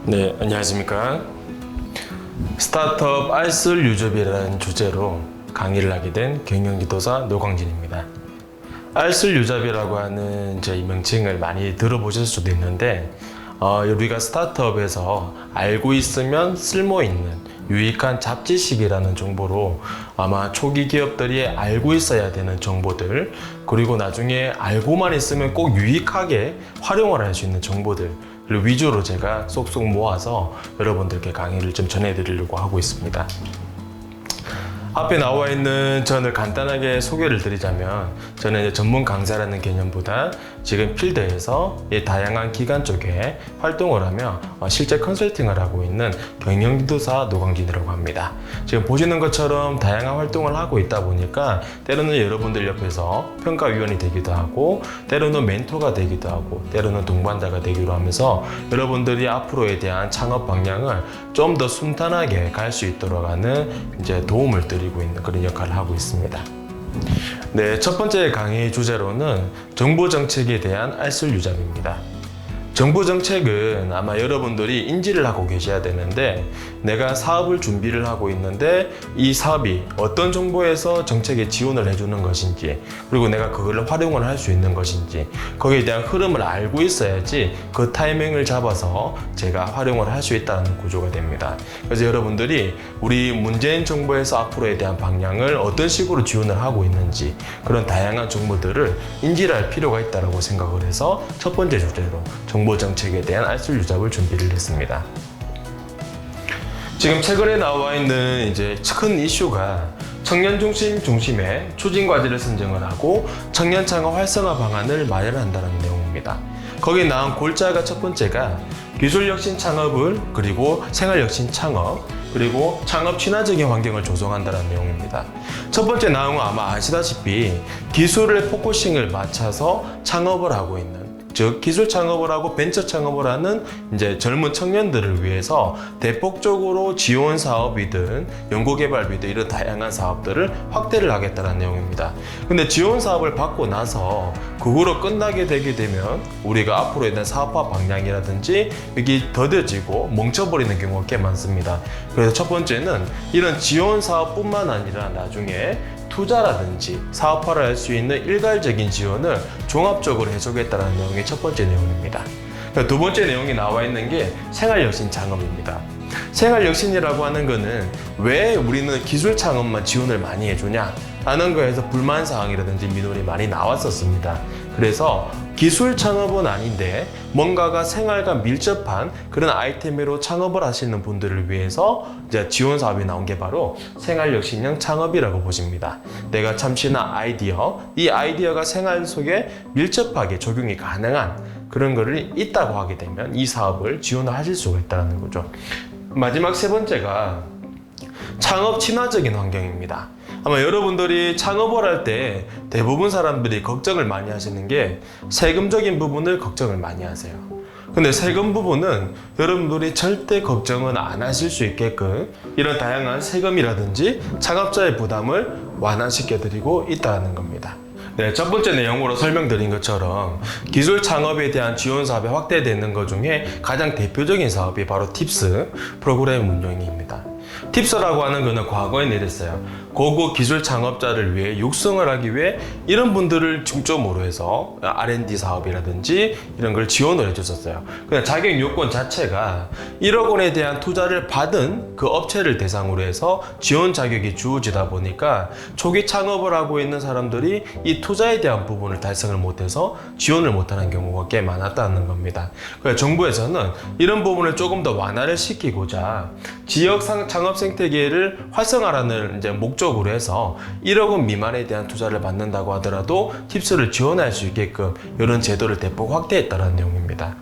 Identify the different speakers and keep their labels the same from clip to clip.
Speaker 1: 네, 안녕하십니까. 스타트업 알쓸 유저비라는 주제로 강의를 하게 된 경영지도사 노광진입니다. 알쓸 유저비라고 하는 이 명칭을 많이 들어보실 수도 있는데 우리가 스타트업에서 알고 있으면 쓸모있는 유익한 잡지식이라는 정보로 아마 초기 기업들이 알고 있어야 되는 정보들, 그리고 나중에 알고만 있으면 꼭 유익하게 활용을 할 수 있는 정보들 위주로 제가 쏙쏙 모아서 여러분들께 강의를 좀 전해드리려고 하고 있습니다. 앞에 나와 있는 저를 간단하게 소개를 드리자면, 저는 이제 전문 강사라는 개념보다 지금 필드에서 다양한 기관 쪽에 활동을 하며 실제 컨설팅을 하고 있는 경영지도사 노광진이라고 합니다. 지금 보시는 것처럼 다양한 활동을 하고 있다 보니까 때로는 여러분들 옆에서 평가위원이 되기도 하고, 때로는 멘토가 되기도 하고, 때로는 동반자가 되기도 하면서 여러분들이 앞으로에 대한 창업 방향을 좀 더 순탄하게 갈 수 있도록 하는 이제 도움을 드리고 있는 그런 역할을 하고 있습니다. 네, 첫 번째 강의 주제로는 정보 정책에 대한 알쓸 유잡입니다. 정부 정책은 아마 여러분들이 인지를 하고 계셔야 되는데, 내가 사업을 준비를 하고 있는데 이 사업이 어떤 정보에서 정책에 지원을 해주는 것인지, 그리고 내가 그걸 활용을 할 수 있는 것인지, 거기에 대한 흐름을 알고 있어야지 그 타이밍을 잡아서 제가 활용을 할 수 있다는 구조가 됩니다. 그래서 여러분들이 우리 문재인 정부에서 앞으로에 대한 방향을 어떤 식으로 지원을 하고 있는지, 그런 다양한 정보들을 인지를 할 필요가 있다고 생각을 해서 첫 번째 주제로 정보 정책에 대한 알쓸 유잡을 준비를 했습니다. 지금 최근에 나와 있는 이제 큰 이슈가 청년 중심의 추진 과제를 선정을 하고 청년 창업 활성화 방안을 마련한다는 내용입니다. 거기에 나온 골자가 첫 번째가 기술 혁신 창업을, 그리고 생활 혁신 창업, 그리고 창업 친화적인 환경을 조성한다는 내용입니다. 첫 번째 나온 건 아마 아시다시피 기술을 포커싱을 맞춰서 창업을 하고 있는, 즉 기술 창업을 하고 벤처 창업을 하는 이제 젊은 청년들을 위해서 대폭적으로 지원 사업이든 연구개발비든 이런 다양한 사업들을 확대를 하겠다는 내용입니다. 근데 지원 사업을 받고 나서 그거로 끝나게 되게 되면 우리가 앞으로에 대한 사업화 방향이라든지 이게 더뎌지고 멈춰버리는 경우가 꽤 많습니다. 그래서 첫 번째는 이런 지원 사업뿐만 아니라 나중에 투자라든지 사업화를 할 수 있는 일괄적인 지원을 종합적으로 해주겠다는 내용이 첫 번째 내용입니다. 두 번째 내용이 나와 있는 게 생활혁신 창업입니다. 생활혁신이라고 하는 거는 왜 우리는 기술 창업만 지원을 많이 해주냐 하는 거에서 불만사항이라든지 민원이 많이 나왔었습니다. 그래서 기술 창업은 아닌데 뭔가가 생활과 밀접한 그런 아이템으로 창업을 하시는 분들을 위해서 이제 지원 사업이 나온 게 바로 생활혁신형 창업이라고 보십니다. 내가 참신한 아이디어, 이 아이디어가 생활 속에 밀접하게 적용이 가능한 그런 거를 있다고 하게 되면 이 사업을 지원을 하실 수가 있다는 거죠. 마지막 세 번째가 창업 친화적인 환경입니다. 아마 여러분들이 창업을 할 때 대부분 사람들이 걱정을 많이 하시는 게 세금적인 부분을 걱정을 많이 하세요. 근데 세금 부분은 여러분들이 절대 걱정은 안 하실 수 있게끔 이런 다양한 세금이라든지 창업자의 부담을 완화시켜 드리고 있다는 겁니다. 네, 첫 번째 내용으로 설명드린 것처럼 기술 창업에 대한 지원 사업이 확대되는 것 중에 가장 대표적인 사업이 바로 팁스 프로그램 운영입니다. 팁스라고 하는 것은 과거에 내렸어요. 고급 기술 창업자를 위해 육성을 하기 위해 이런 분들을 중점으로 해서 R&D 사업이라든지 이런 걸 지원을 해줬었어요. 그냥 자격 요건 자체가 1억 원에 대한 투자를 받은 그 업체를 대상으로 해서 지원 자격이 주어지다 보니까 초기 창업을 하고 있는 사람들이 이 투자에 대한 부분을 달성을 못해서 지원을 못하는 경우가 꽤 많았다는 겁니다. 그래서 정부에서는 이런 부분을 조금 더 완화를 시키고자 지역 창업 생태계를 활성화하는 이제 목적으로 해서 1억 원 미만에 대한 투자를 받는다고 하더라도 팁스를 지원할 수 있게끔 이런 제도를 대폭 확대했다는 내용입니다.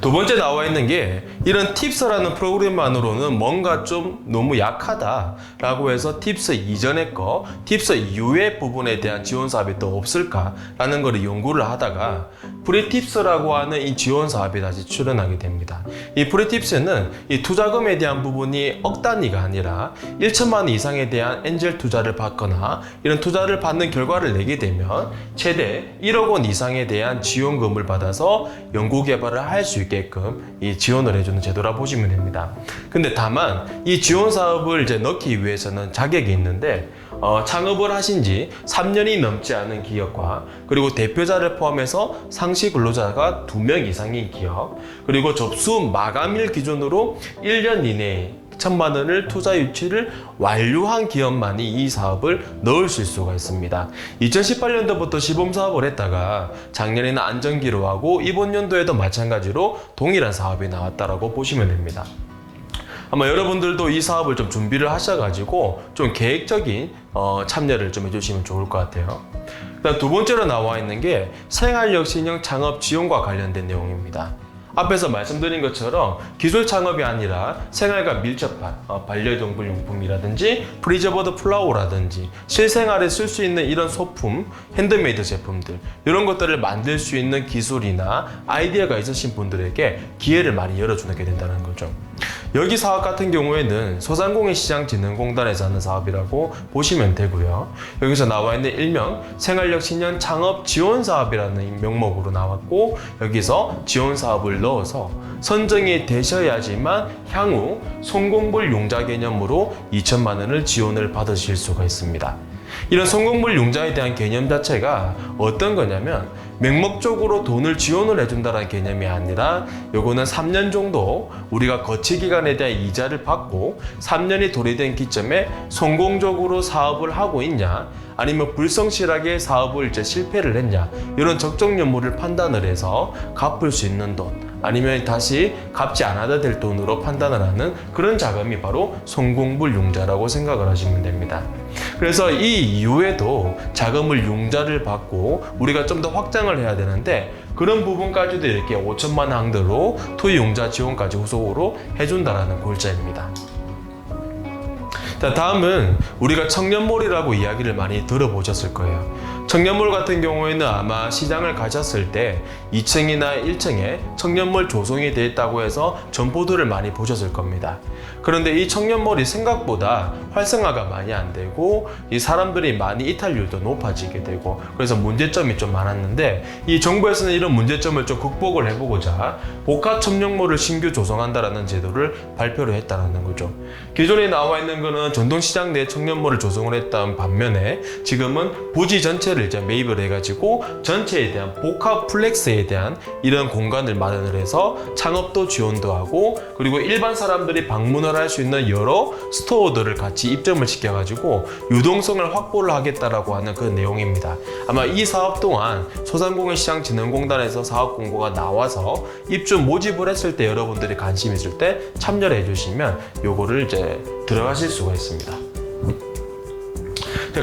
Speaker 1: 두 번째 나와 있는 게 이런 팁스라는 프로그램만으로는 뭔가 좀 너무 약하다라고 해서 팁스 이전의 거, 팁스 이후의 부분에 대한 지원 사업이 또 없을까라는 걸 연구를 하다가 프리팁스라고 하는 이 지원 사업이 다시 출연하게 됩니다. 이 프리팁스는 이 투자금에 대한 부분이 억 단위가 아니라 1천만 원 이상에 대한 엔젤 투자를 받거나 이런 투자를 받는 결과를 내게 되면 최대 1억 원 이상에 대한 지원금을 받아서 연구 개발을 할 수 있게끔 이 지원을 해주는 제도라 보시면 됩니다. 근데 다만 이 지원 사업을 이제 넣기 위해서는 자격이 있는데 창업을 하신 지 3년이 넘지 않은 기업과 그리고 대표자를 포함해서 상시 근로자가 2명 이상인 기업, 그리고 접수 마감일 기준으로 1년 이내에 1,000만 원을 투자 유치를 완료한 기업만이 이 사업을 넣으실 수가 있습니다. 2018년도부터 시범 사업을 했다가 작년에는 안정기로 하고 이번 연도에도 마찬가지로 동일한 사업이 나왔다라고 보시면 됩니다. 아마 여러분들도 이 사업을 좀 준비를 하셔가지고 좀 계획적인 참여를 좀 해주시면 좋을 것 같아요. 그다음 두 번째로 나와 있는 게 생활력 신형 창업 지원과 관련된 내용입니다. 앞에서 말씀드린 것처럼 기술 창업이 아니라 생활과 밀접한 반려동물 용품이라든지 프리저버드 플라워라든지 실생활에 쓸 수 있는 이런 소품, 핸드메이드 제품들, 이런 것들을 만들 수 있는 기술이나 아이디어가 있으신 분들에게 기회를 많이 열어주게 된다는 거죠. 여기 사업 같은 경우에는 소상공인시장진흥공단에서 하는 사업이라고 보시면 되고요. 여기서 나와 있는 일명 생활력 신년 창업 지원 사업이라는 명목으로 나왔고, 여기서 지원 사업을 넣어서 선정이 되셔야지만 향후 성공불 용자 개념으로 2,000만 원을 지원을 받으실 수가 있습니다. 이런 성공불 용자에 대한 개념 자체가 어떤 거냐면 맹목적으로 돈을 지원을 해준다는 개념이 아니라 요거는 3년 정도 우리가 거치 기간에 대한 이자를 받고 3년이 도래된 기점에 성공적으로 사업을 하고 있냐, 아니면 불성실하게 사업을 이제 실패를 했냐, 이런 적정 연물을 판단을 해서 갚을 수 있는 돈, 아니면 다시 갚지 않아도 될 돈으로 판단을 하는 그런 자금이 바로 성공불 용자라고 생각을 하시면 됩니다. 그래서 이 이후에도 자금을 융자를 받고 우리가 좀 더 확장을 해야 되는데, 그런 부분까지도 이렇게 5천만 원 항대로 투 융자 지원까지 후속으로 해준다라는 골자입니다. 자, 다음은 우리가 청년몰이라고 이야기를 많이 들어보셨을 거예요. 청년몰 같은 경우에는 아마 시장을 가셨을 때 2층이나 1층에 청년몰 조성이 되어 있다고 해서 점포들을 많이 보셨을 겁니다. 그런데 이 청년몰이 생각보다 활성화가 많이 안 되고 이 사람들이 많이 이탈률도 높아지게 되고, 그래서 문제점이 좀 많았는데, 이 정부에서는 이런 문제점을 좀 극복을 해보고자 복합 청년몰을 신규 조성한다라는 제도를 발표를 했다는 거죠. 기존에 나와 있는 거는 전동시장 내 청년몰을 조성을 했다는 반면에 지금은 부지 전체를 이제 매입을 해가지고 전체에 대한 복합 플렉스에 대한 이런 공간을 마련을 해서 창업도 지원도 하고, 그리고 일반 사람들이 방문을 할 수 있는 여러 스토어들을 같이 입점을 시켜가지고 유동성을 확보를 하겠다라고 하는 그 내용입니다. 아마 이 사업 동안 소상공인시장진흥공단에서 사업 공고가 나와서 입주 모집을 했을 때 여러분들이 관심 있을 때 참여를 해주시면 요거를 이제 들어가실 수가 있습니다.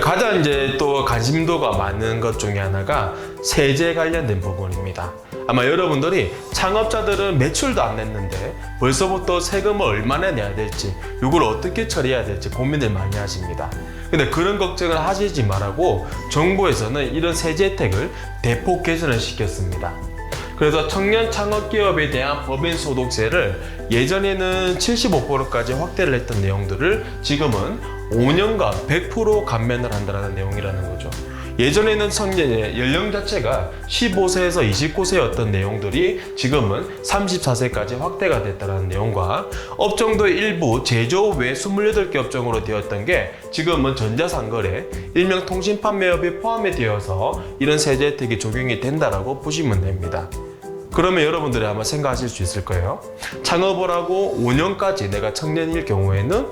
Speaker 1: 가장 이제 또 관심도가 많은 것 중에 하나가 세제 관련된 부분입니다. 아마 여러분들이 창업자들은 매출도 안 냈는데 벌써부터 세금을 얼마나 내야 될지, 이걸 어떻게 처리해야 될지 고민을 많이 하십니다. 근데 그런 걱정을 하시지 말라고 정부에서는 이런 세제 혜택을 대폭 개선을 시켰습니다. 그래서 청년 창업기업에 대한 법인 소득세를 예전에는 75%까지 확대를 했던 내용들을 지금은 5년간 100% 감면을 한다는 내용이라는 거죠. 예전에는 청년의 연령 자체가 15세에서 29세였던 내용들이 지금은 34세까지 확대가 됐다는 내용과, 업종도 일부 제조업 외 28개 업종으로 되었던 게 지금은 전자상거래, 일명 통신판매업이 포함이 되어서 이런 세제 혜택이 적용이 된다라고 보시면 됩니다. 그러면 여러분들이 아마 생각하실 수 있을 거예요. 창업을 하고 5년까지 내가 청년일 경우에는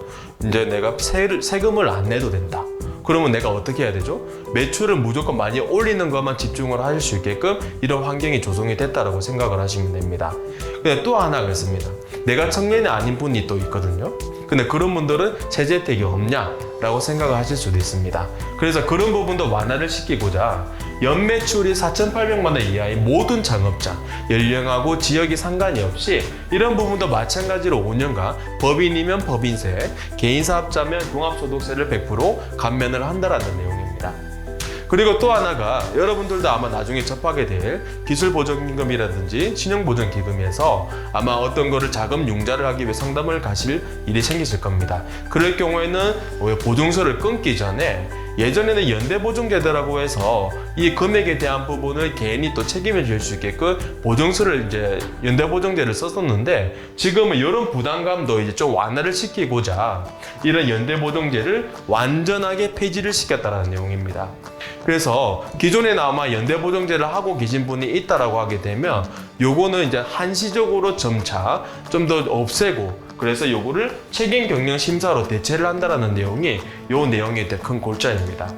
Speaker 1: 이제 내가 세금을 안 내도 된다. 그러면 내가 어떻게 해야 되죠? 매출을 무조건 많이 올리는 것만 집중을 하실 수 있게끔 이런 환경이 조성이 됐다라고 생각을 하시면 됩니다. 근데 또 하나가 있습니다. 내가 청년이 아닌 분이 또 있거든요. 근데 그런 분들은 세제 혜택이 없냐라고 생각을 하실 수도 있습니다. 그래서 그런 부분도 완화를 시키고자 연매출이 4,800만 원 이하의 모든 창업자, 연령하고 지역이 상관이 없이 이런 부분도 마찬가지로 5년간 법인이면 법인세, 개인사업자면 종합소득세를 100% 감면을 한다라는 내용입니다. 그리고 또 하나가 여러분들도 아마 나중에 접하게 될 기술보전기금이라든지 신용보전기금에서 아마 어떤 거를 자금 융자를 하기 위해 상담을 가실 일이 생기실 겁니다. 그럴 경우에는 보증서를 끊기 전에 예전에는 연대보증제도라고 해서 이 금액에 대한 부분을 개인이 또 책임을 질 수 있게끔 보증서를 이제 연대보증제를 썼었는데, 지금은 이런 부담감도 이제 좀 완화를 시키고자 이런 연대보증제를 완전하게 폐지를 시켰다는 내용입니다. 그래서 기존에 아마 연대보증제를 하고 계신 분이 있다라고 하게 되면 요거는 이제 한시적으로 점차 좀 더 없애고, 그래서 요거를 책임 경영 심사로 대체를 한다라는 내용이 요 내용의 큰 골자입니다.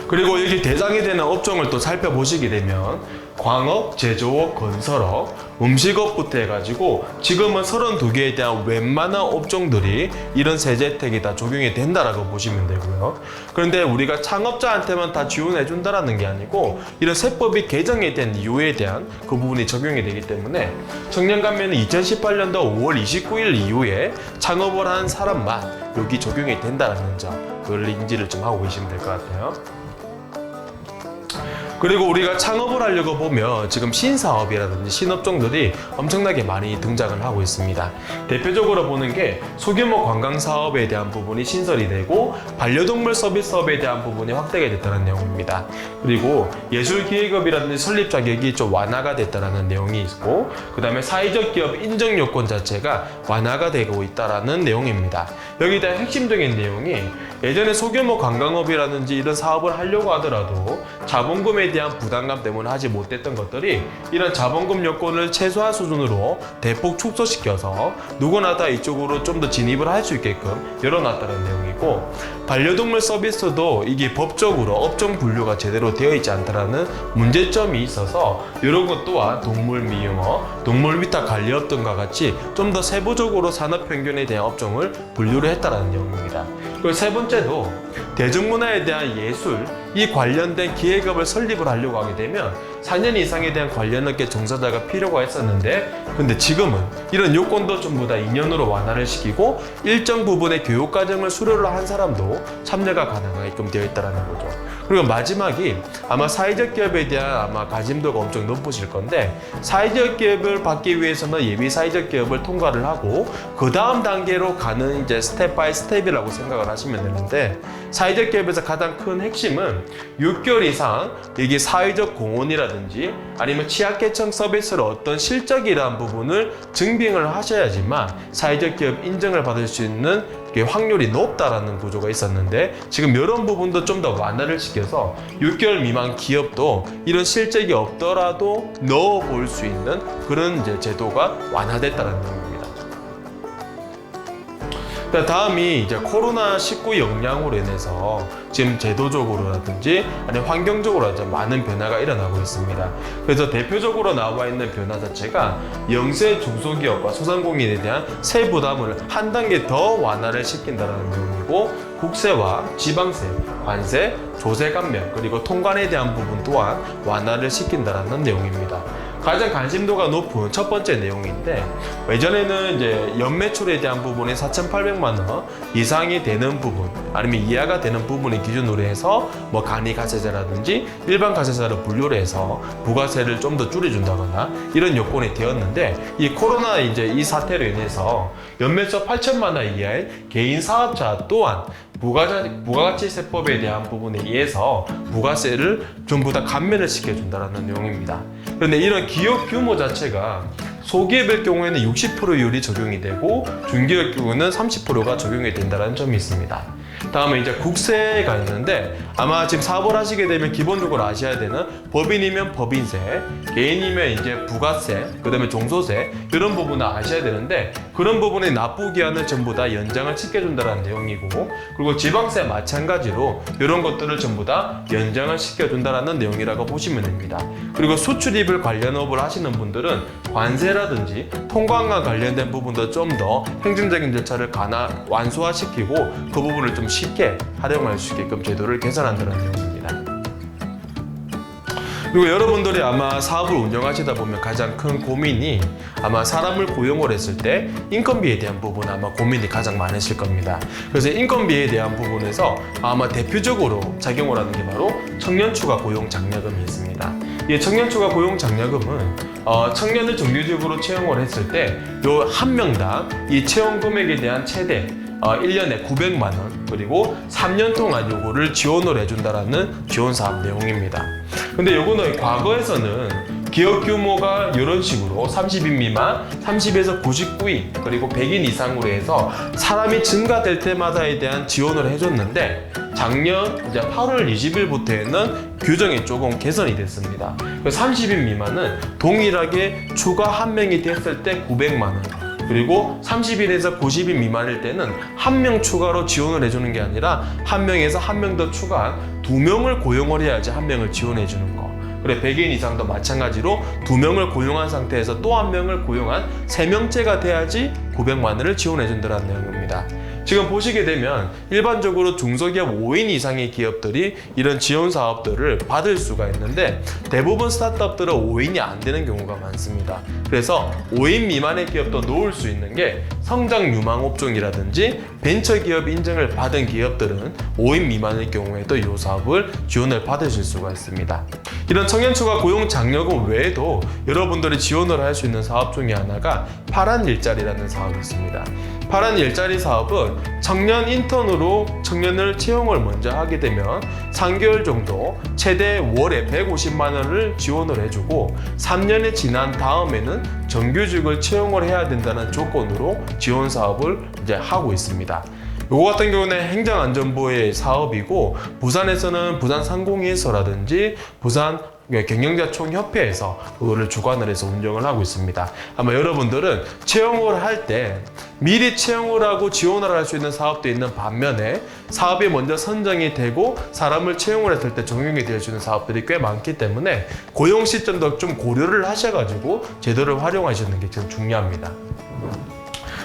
Speaker 1: 그리고 여기 대상이 되는 업종을 또 살펴보시게 되면 광업, 제조업, 건설업, 음식업부터 해가지고 지금은 32개에 대한 웬만한 업종들이 이런 세제 혜택이 다 적용이 된다라고 보시면 되고요. 그런데 우리가 창업자한테만 다 지원해 준다라는 게 아니고 이런 세법이 개정에 대한 이유에 대한 그 부분이 적용이 되기 때문에 청년감면은 2018년도 5월 29일 이후에 창업을 한 사람만 여기 적용이 된다는 점, 그걸 인지를 좀 하고 계시면 될 것 같아요. 그리고 우리가 창업을 하려고 보면 지금 신사업이라든지 신업종들이 엄청나게 많이 등장을 하고 있습니다. 대표적으로 보는 게 소규모 관광사업에 대한 부분이 신설이 되고 반려동물 서비스업에 대한 부분이 확대가 됐다는 내용입니다. 그리고 예술기획업이라든지 설립 자격이 좀 완화가 됐다는 내용이 있고, 그 다음에 사회적 기업 인정 요건 자체가 완화가 되고 있다는 내용입니다. 여기에 대한 핵심적인 내용이 예전에 소규모 관광업이라든지 이런 사업을 하려고 하더라도 자본금에 대한 부담감 때문에 하지 못했던 것들이 이런 자본금 요건을 최소한 수준으로 대폭 축소시켜서 누구나 다 이쪽으로 좀 더 진입을 할 수 있게끔 열어놨다는 내용이고, 반려동물 서비스도 이게 법적으로 업종 분류가 제대로 되어 있지 않다라는 문제점이 있어서 이런 것 또한 동물 미용업, 동물 위탁 관리업 등과 같이 좀 더 세부적으로 산업평균에 대한 업종을 분류를 했다는 내용입니다. 그리고 세 번째도 대중문화에 대한 예술, 이 관련된 기획업을 설립을 하려고 하게 되면 4년 이상에 대한 관련업계 종사자가 필요가 했었는데, 근데 지금은 이런 요건도 전부 다 2년으로 완화를 시키고 일정 부분의 교육과정을 수료를 한 사람도 참여가 가능하게끔 되어 있다는 거죠. 그리고 마지막이 아마 사회적 기업에 대한 아마 관심도가 엄청 높으실 건데, 사회적 기업을 받기 위해서는 예비 사회적 기업을 통과를 하고 그 다음 단계로 가는 이제 스텝 바이 스텝이라고 생각을 하시면 되는데, 사회적 기업에서 가장 큰 핵심은 6개월 이상 이게 사회적 공헌이라든지 아니면 취약계층 서비스를 어떤 실적이라는 부분을 증빙을 하셔야지만 사회적 기업 인정을 받을 수 있는 확률이 높다라는 구조가 있었는데, 지금 이런 부분도 좀 더 완화를 시켜서 6개월 미만 기업도 이런 실적이 없더라도 넣어볼 수 있는 그런 이제 제도가 완화됐다는 내용입니다. 다음이 이제 코로나19 영향으로 인해서 지금 제도적으로라든지 아니면 환경적으로 많은 변화가 일어나고 있습니다. 그래서 대표적으로 나와 있는 변화 자체가 영세 중소기업과 소상공인에 대한 세 부담을 한 단계 더 완화를 시킨다는 내용이고, 국세와 지방세, 관세, 조세 감면, 그리고 통관에 대한 부분 또한 완화를 시킨다는 내용입니다. 가장 관심도가 높은 첫 번째 내용인데, 예전에는 이제 연매출에 대한 부분이 4,800만 원 이상이 되는 부분 아니면 이하가 되는 부분을 기준으로 해서 뭐 간이가세자라든지 일반 가세자를 분류를 해서 부가세를 좀 더 줄여준다거나 이런 요건이 되었는데, 이 코로나 이제 이 사태로 인해서 연매출 8천만 원 이하의 개인 사업자 또한 부가가치세법에 대한 부분에 의해서 부가세를 전부 다 감면을 시켜준다는 내용입니다. 그런데 이런 기업 규모 자체가 소기업의 경우에는 60%율이 적용이 되고 중기업 경우는 30%가 적용이 된다는 점이 있습니다. 다음에 이제 국세가 있는데, 아마 지금 사업을 하시게 되면 기본적으로 아셔야 되는 법인이면 법인세, 개인이면 이제 부가세, 그 다음에 종소세 이런 부분을 아셔야 되는데, 그런 부분의 납부 기한을 전부 다 연장을 시켜준다는 내용이고, 그리고 지방세 마찬가지로 이런 것들을 전부 다 연장을 시켜준다는 내용이라고 보시면 됩니다. 그리고 수출입을 관련업을 하시는 분들은 관세라든지 통관과 관련된 부분도 좀 더 행정적인 절차를 완수화시키고 그 부분을 좀 쉽게 활용할 수 있게끔 제도를 개선한다는 내용입니다. 그리고 여러분들이 아마 사업을 운영하시다 보면 가장 큰 고민이 아마 사람을 고용을 했을 때 인건비에 대한 부분 아마 고민이 가장 많으실 겁니다. 그래서 인건비에 대한 부분에서 아마 대표적으로 작용을 하는 게 바로 청년추가 고용 장려금이 있습니다. 이 청년추가 고용 장려금은 청년을 정규직으로 채용을 했을 때 요 한 명당 이 채용 금액에 대한 최대 1년에 900만 원, 그리고 3년 동안 요거를 지원을 해준다라는 지원 사업 내용입니다. 근데 요거는 과거에서는 기업 규모가 이런 식으로 30인 미만, 30에서 99인, 그리고 100인 이상으로 해서 사람이 증가될 때마다에 대한 지원을 해줬는데, 작년 이제 8월 20일부터는 규정이 조금 개선이 됐습니다. 30인 미만은 동일하게 추가 한 명이 됐을 때 900만 원, 그리고 30일에서 90인 미만일 때는 한 명 추가로 지원을 해주는 게 아니라 한 명에서 한 명 더 추가한 2명을 고용을 해야지 한 명을 지원해 주는 거. 그래, 100인 이상도 마찬가지로 2명을 고용한 상태에서 또 한 명을 고용한 3명째가 돼야지 900만 원을 지원해 준다는 내용입니다. 지금 보시게 되면 일반적으로 중소기업 5인 이상의 기업들이 이런 지원 사업들을 받을 수가 있는데, 대부분 스타트업들은 5인이 안 되는 경우가 많습니다. 그래서 5인 미만의 기업도 놓을 수 있는 게 성장 유망 업종이라든지 벤처기업 인증을 받은 기업들은 5인 미만의 경우에도 이 사업을 지원을 받으실 수가 있습니다. 이런 청년 추가 고용 장려금 외에도 여러분들이 지원을 할 수 있는 사업 중에 하나가 파란 일자리라는 사업이 있습니다. 파란 일자리 사업은 청년 인턴으로 청년을 채용을 먼저 하게 되면 3개월 정도 최대 월에 150만 원을 지원을 해주고, 3년이 지난 다음에는 정규직을 채용을 해야 된다는 조건으로 지원 사업을 이제 하고 있습니다. 요거 같은 경우는 행정안전부의 사업이고, 부산에서는 부산상공회에서라든지 부산 경영자총협회에서 그거를 주관을 해서 운영을 하고 있습니다. 아마 여러분들은 채용을 할 때 미리 채용을 하고 지원을 할 수 있는 사업도 있는 반면에, 사업이 먼저 선정이 되고 사람을 채용을 했을 때 적용이 될 수 있는 사업들이 꽤 많기 때문에 고용 시점도 좀 고려를 하셔가지고 제도를 활용하시는 게 좀 중요합니다.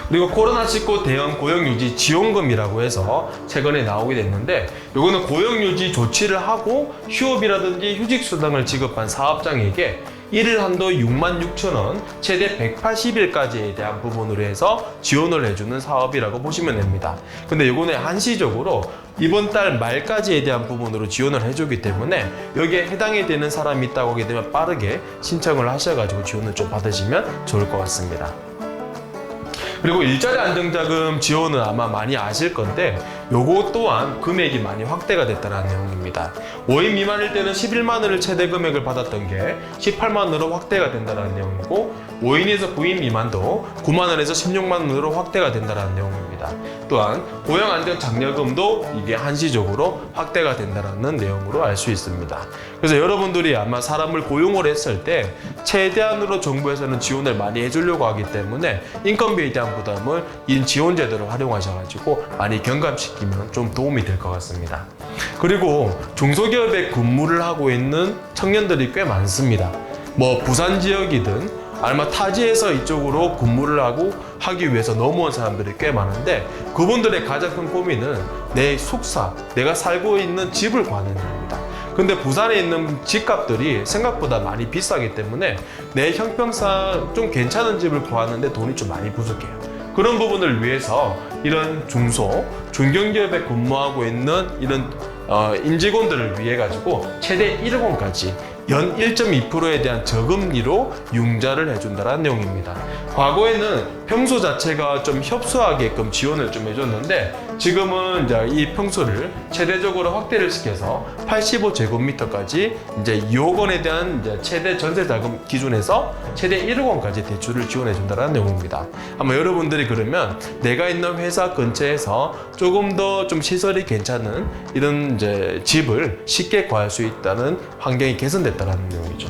Speaker 1: 그리고 코로나19 대응 고용유지 지원금이라고 해서 최근에 나오게 됐는데, 이거는 고용유지 조치를 하고 휴업이라든지 휴직수당을 지급한 사업장에게 1일 한도 66,000원, 최대 180일까지에 대한 부분으로 해서 지원을 해주는 사업이라고 보시면 됩니다. 근데 이거는 한시적으로 이번 달 말까지에 대한 부분으로 지원을 해주기 때문에 여기에 해당이 되는 사람이 있다고 하게 되면 빠르게 신청을 하셔가지고 지원을 좀 받으시면 좋을 것 같습니다. 그리고 일자리 안정자금 지원은 아마 많이 아실 건데, 요거 또한 금액이 많이 확대가 됐다는 내용입니다. 5인 미만일 때는 11만 원을 최대 금액을 받았던 게 18만 원으로 확대가 된다는 내용이고, 5인에서 9인 미만도 9만 원에서 16만 원으로 확대가 된다는 내용입니다. 또한 고용안정장려금도 이게 한시적으로 확대가 된다는 내용으로 알 수 있습니다. 그래서 여러분들이 아마 사람을 고용을 했을 때 최대한으로 정부에서는 지원을 많이 해주려고 하기 때문에 인건비에 대한 부담을 이 지원 제도를 활용하셔가지고 많이 경감시키면 좀 도움이 될 것 같습니다. 그리고 중소기업에 근무를 하고 있는 청년들이 꽤 많습니다. 뭐 부산 지역이든 아니면 타지에서 이쪽으로 근무를 하기 위해서 넘어온 사람들이 꽤 많은데, 그분들의 가장 큰 고민은 내 숙사, 내가 살고 있는 집을 구하는 겁니다. 근데 부산에 있는 집값들이 생각보다 많이 비싸기 때문에 내 형평상 좀 괜찮은 집을 구하는데 돈이 좀 많이 부족해요. 그런 부분을 위해서 이런 중견기업에 근무하고 있는 이런 임직원들을 위해 가지고 최대 1억 원까지 연 1.2%에 대한 저금리로 융자를 해준다는 내용입니다. 과거에는 평소 자체가 좀 협소하게끔 지원을 좀 해줬는데, 지금은 이제 이 평소를 최대적으로 확대를 시켜서 85제곱미터까지 이제 2억 원에 대한 이제 최대 전세 자금 기준에서 최대 1억 원까지 대출을 지원해 준다는 내용입니다. 아마 여러분들이 그러면 내가 있는 회사 근처에서 조금 더 좀 시설이 괜찮은 이런 이제 집을 쉽게 구할 수 있다는 환경이 개선됐다는 내용이죠.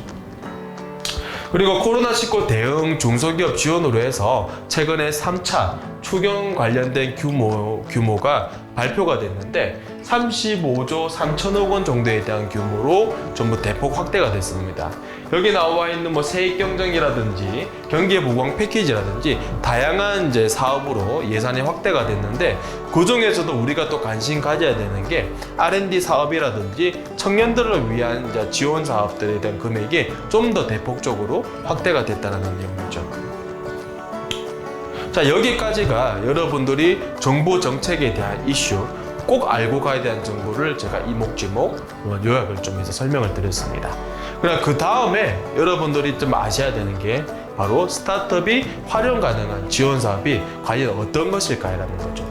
Speaker 1: 그리고 코로나19 대응 중소기업 지원으로 해서 최근에 3차 추경 관련된 규모가 발표가 됐는데, 35조 3천억 원 정도에 대한 규모로 전부 대폭 확대가 됐습니다. 여기 나와 있는 뭐 세액 경정이라든지 경기 보강 패키지라든지 다양한 이제 사업으로 예산이 확대가 됐는데, 그 중에서도 우리가 또 관심 가져야 되는 게 R&D 사업이라든지 청년들을 위한 이제 지원 사업들에 대한 금액이 좀 더 대폭적으로 확대가 됐다는 내용이죠. 자, 여기까지가 여러분들이 정부 정책에 대한 이슈, 꼭 알고 가야 되는 정보를 제가 이목지목 요약을 좀 해서 설명을 드렸습니다. 그럼 그 다음에 여러분들이 좀 아셔야 되는 게 바로 스타트업이 활용 가능한 지원 사업이 과연 어떤 것일까라는 거죠.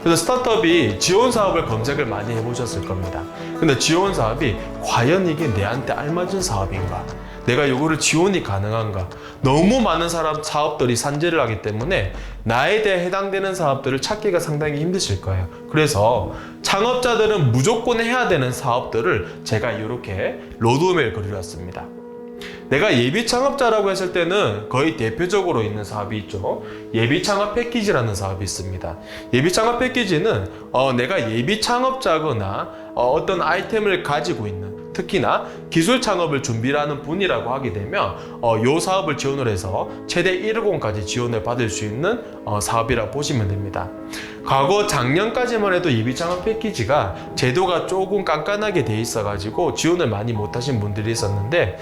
Speaker 1: 그래서 스타트업이 지원 사업을 검색을 많이 해보셨을 겁니다. 근데 지원 사업이 과연 이게 내한테 알맞은 사업인가? 내가 이거를 지원이 가능한가? 너무 많은 사업들이 산재를 하기 때문에 나에 대해 해당되는 사업들을 찾기가 상당히 힘드실 거예요. 그래서 창업자들은 무조건 해야 되는 사업들을 제가 이렇게 로드맵을 그려놨습니다. 내가 예비 창업자라고 했을 때는 거의 대표적으로 있는 사업이 있죠. 예비 창업 패키지라는 사업이 있습니다. 예비 창업 패키지는 내가 예비 창업자거나 어떤 아이템을 가지고 있는, 특히나 기술 창업을 준비를 하는 분이라고 하게 되면 이 사업을 지원을 해서 최대 1억 원까지 지원을 받을 수 있는 사업이라고 보시면 됩니다. 과거 작년까지만 해도 예비 창업 패키지가 제도가 조금 깐깐하게 돼 있어 가지고 지원을 많이 못 하신 분들이 있었는데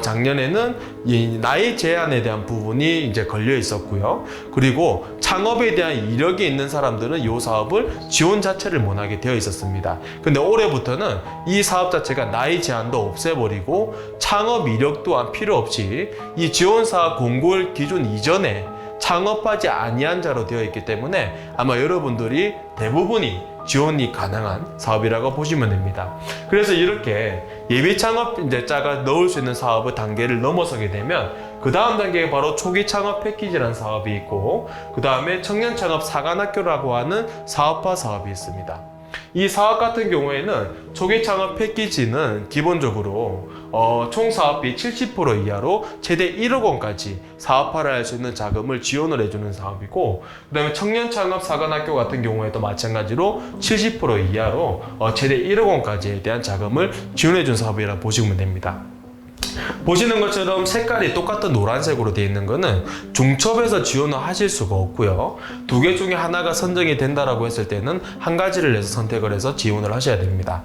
Speaker 1: 작년에는 이 나이 제한에 대한 부분이 이제 걸려 있었고요. 그리고 창업에 대한 이력이 있는 사람들은 이 사업을 지원 자체를 못 하게 되어 있었습니다. 근데 올해부터는 이 사업 자체가 나이 제한도 없애버리고 창업 이력 또한 필요 없이 이 지원 사업 공고 기준 이전에 창업하지 아니한 자로 되어 있기 때문에 아마 여러분들이 대부분이 지원이 가능한 사업이라고 보시면 됩니다. 그래서 이렇게 예비 창업자가 넣을 수 있는 사업의 단계를 넘어서게 되면 그 다음 단계가 바로 초기 창업 패키지라는 사업이 있고, 그 다음에 청년 창업 사관학교라고 하는 사업화 사업이 있습니다. 이 사업 같은 경우에는 초기 창업 패키지는 기본적으로 총 사업비 70% 이하로 최대 1억 원까지 사업화를 할 수 있는 자금을 지원을 해주는 사업이고, 그 다음에 청년 창업 사관학교 같은 경우에도 마찬가지로 70% 이하로 최대 1억 원까지에 대한 자금을 지원해준 사업이라 보시면 됩니다. 보시는 것처럼 색깔이 똑같은 노란색으로 되어 있는 거는 중첩에서 지원을 하실 수가 없고요. 두 개 중에 하나가 선정이 된다라고 했을 때는 한 가지를 내서 선택을 해서 지원을 하셔야 됩니다.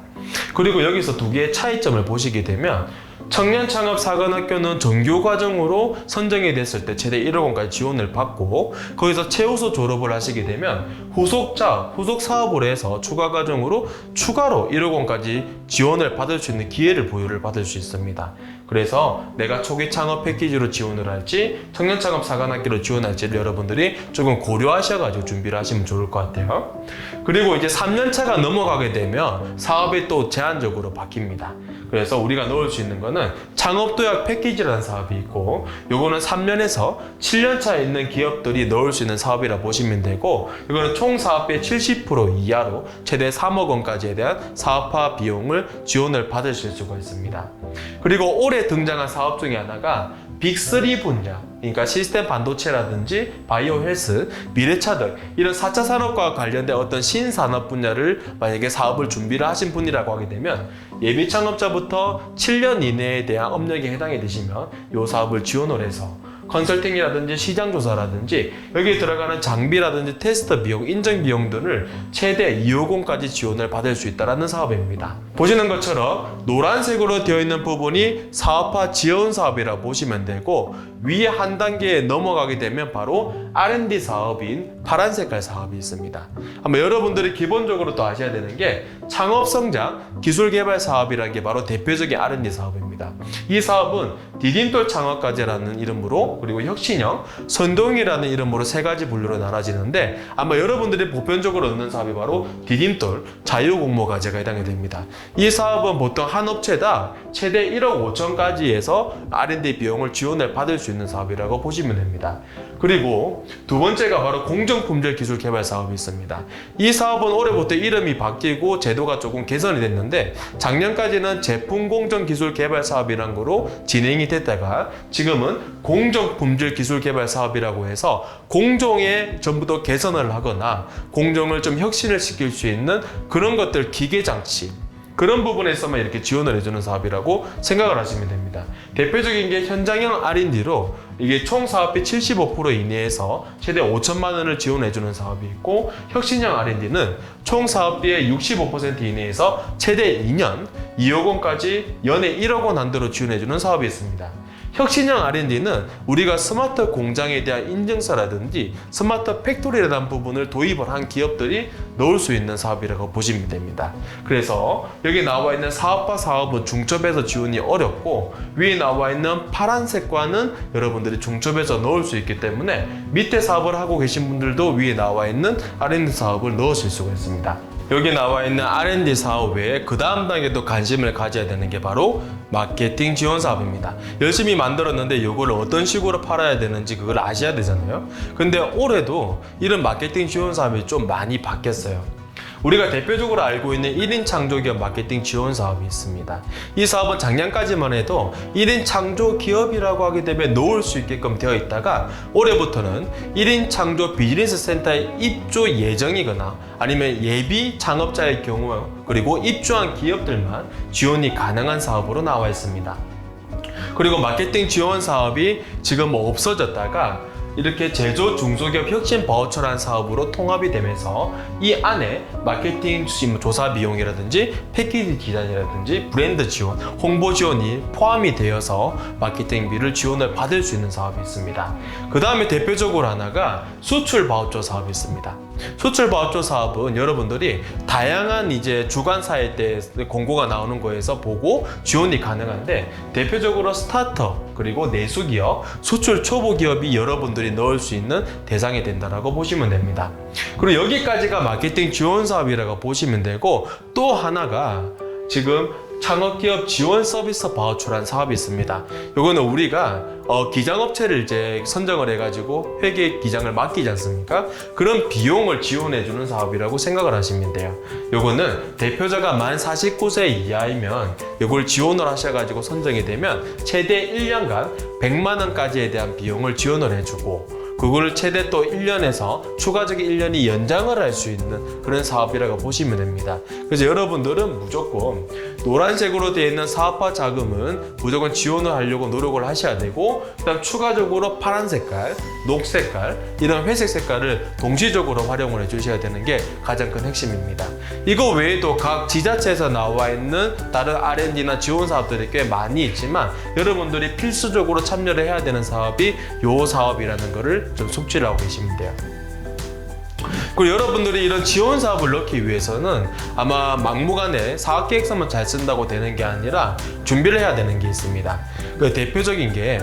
Speaker 1: 그리고 여기서 두 개의 차이점을 보시게 되면 청년 창업 사관학교는 정규 과정으로 선정이 됐을 때 최대 1억 원까지 지원을 받고, 거기서 최우수 졸업을 하시게 되면 후속 사업을 해서 추가 과정으로 추가로 1억 원까지 지원을 받을 수 있는 기회를 보유를 받을 수 있습니다. 그래서 내가 초기 창업 패키지로 지원을 할지 청년 창업 사관학교로 지원할지를 여러분들이 조금 고려하셔가지고 준비를 하시면 좋을 것 같아요. 그리고 이제 3년차가 넘어가게 되면 사업이 또 제한적으로 바뀝니다. 그래서 우리가 넣을 수 있는 거는 창업도약 패키지라는 사업이 있고, 요거는 3년에서 7년 차에 있는 기업들이 넣을 수 있는 사업이라 보시면 되고, 이거는 총 사업비의 70% 이하로 최대 3억 원까지에 대한 사업화 비용을 지원을 받으실 수가 있습니다. 그리고 올해 등장한 사업 중에 하나가 빅3 분야, 그러니까 시스템 반도체라든지 바이오 헬스, 미래차 등 이런 4차 산업과 관련된 어떤 신산업 분야를 만약에 사업을 준비를 하신 분이라고 하게 되면 예비 창업자부터 7년 이내에 대한 업력에 해당이 되시면 이 사업을 지원을 해서 컨설팅이라든지 시장조사라든지 여기에 들어가는 장비라든지 테스트 비용, 인증 비용들을 최대 2억 원까지 지원을 받을 수 있다는 사업입니다. 보시는 것처럼 노란색으로 되어 있는 부분이 사업화 지원 사업이라고 보시면 되고, 위에 한 단계에 넘어가게 되면 바로 R&D 사업인 파란 색깔 사업이 있습니다. 아마 여러분들이 기본적으로 또 아셔야 되는 게 창업성장 기술개발 사업이라는 게 바로 대표적인 R&D 사업입니다. 이 사업은 디딤돌 창업과제라는 이름으로, 그리고 혁신형, 선도형이라는 이름으로 세 가지 분류로 나눠지는데, 아마 여러분들이 보편적으로 넣는 사업이 바로 디딤돌 자유공모과제가 해당이 됩니다. 이 사업은 보통 한 업체당 최대 1억 5천까지 해서 R&D 비용을 지원을 받을 수 있는 사업이라고 보시면 됩니다. 그리고 두 번째가 바로 공정품질 기술 개발 사업이 있습니다. 이 사업은 올해부터 이름이 바뀌고 제도가 조금 개선이 됐는데, 작년까지는 제품 공정 기술 개발 사업이라는 거로 진행이 됐다가 지금은 공정품질 기술 개발 사업이라고 해서 공정에 전부 더 개선을 하거나 공정을 좀 혁신을 시킬 수 있는 그런 것들, 기계장치, 그런 부분에서만 이렇게 지원을 해주는 사업이라고 생각을 하시면 됩니다. 대표적인 게 현장형 R&D로 이게 총 사업비 75% 이내에서 최대 5천만 원을 지원해주는 사업이 있고, 혁신형 R&D는 총 사업비의 65% 이내에서 최대 2년 2억 원까지 연에 1억 원 한도로 지원해주는 사업이 있습니다. 혁신형 R&D는 우리가 스마트 공장에 대한 인증서라든지 스마트 팩토리라는 부분을 도입을 한 기업들이 넣을 수 있는 사업이라고 보시면 됩니다. 그래서 여기 나와 있는 사업화 사업은 중첩에서 지원이 어렵고 위에 나와 있는 파란색과는 여러분들이 중첩에서 넣을 수 있기 때문에 밑에 사업을 하고 계신 분들도 위에 나와 있는 R&D 사업을 넣으실 수가 있습니다. 여기 나와 있는 R&D 사업 외에 그 다음 단계도 관심을 가져야 되는 게 바로 마케팅 지원 사업입니다. 열심히 만들었는데 이걸 어떤 식으로 팔아야 되는지 그걸 아셔야 되잖아요. 근데 올해도 이런 마케팅 지원 사업이 좀 많이 바뀌었어요. 우리가 대표적으로 알고 있는 1인 창조기업 마케팅 지원 사업이 있습니다. 이 사업은 작년까지만 해도 1인 창조기업이라고 하기 때문에 넣을 수 있게끔 되어 있다가 올해부터는 1인 창조 비즈니스 센터에 입주 예정이거나 아니면 예비 창업자의 경우 그리고 입주한 기업들만 지원이 가능한 사업으로 나와 있습니다. 그리고 마케팅 지원 사업이 지금 없어졌다가 이렇게 제조 중소기업 혁신 바우처라는 사업으로 통합이 되면서 이 안에 마케팅 조사 비용이라든지 패키지 디자인이라든지 브랜드 지원, 홍보 지원이 포함이 되어서 마케팅비를 지원을 받을 수 있는 사업이 있습니다. 그 다음에 대표적으로 하나가 수출 바우처 사업이 있습니다. 수출 바우처 사업은 여러분들이 다양한 이제 주간사일 때 공고가 나오는 거에서 보고 지원이 가능한데 대표적으로 스타트업 그리고 내수기업, 수출 초보기업이 여러분들이 넣을 수 있는 대상이 된다라고 보시면 됩니다. 그리고 여기까지가 마케팅 지원 사업이라고 보시면 되고 또 하나가 지금 창업기업 지원 서비스 바우처라는 사업이 있습니다. 요거는 우리가 기장업체를 이제 선정을 해가지고 회계 기장을 맡기지 않습니까? 그런 비용을 지원해주는 사업이라고 생각을 하시면 돼요. 요거는 대표자가 만 49세 이하이면 요걸 지원을 하셔가지고 선정이 되면 최대 1년간 100만 원까지에 대한 비용을 지원을 해주고 그걸 최대 또 1년에서 추가적인 1년이 연장을 할 수 있는 그런 사업이라고 보시면 됩니다. 그래서 여러분들은 무조건 노란색으로 되어 있는 사업화 자금은 무조건 지원을 하려고 노력을 하셔야 되고 그다음 추가적으로 파란 색깔, 녹 색깔, 이런 회색 색깔을 동시적으로 활용을 해주셔야 되는 게 가장 큰 핵심입니다. 이거 외에도 각 지자체에서 나와 있는 다른 R&D나 지원 사업들이 꽤 많이 있지만 여러분들이 필수적으로 참여를 해야 되는 사업이 요 사업이라는 거를 좀 숙지를 하고 계시면 돼요. 그리고 여러분들이 이런 지원 사업을 넣기 위해서는 아마 막무가내 사업계획서만 잘 쓴다고 되는 게 아니라 준비를 해야 되는 게 있습니다. 그 대표적인 게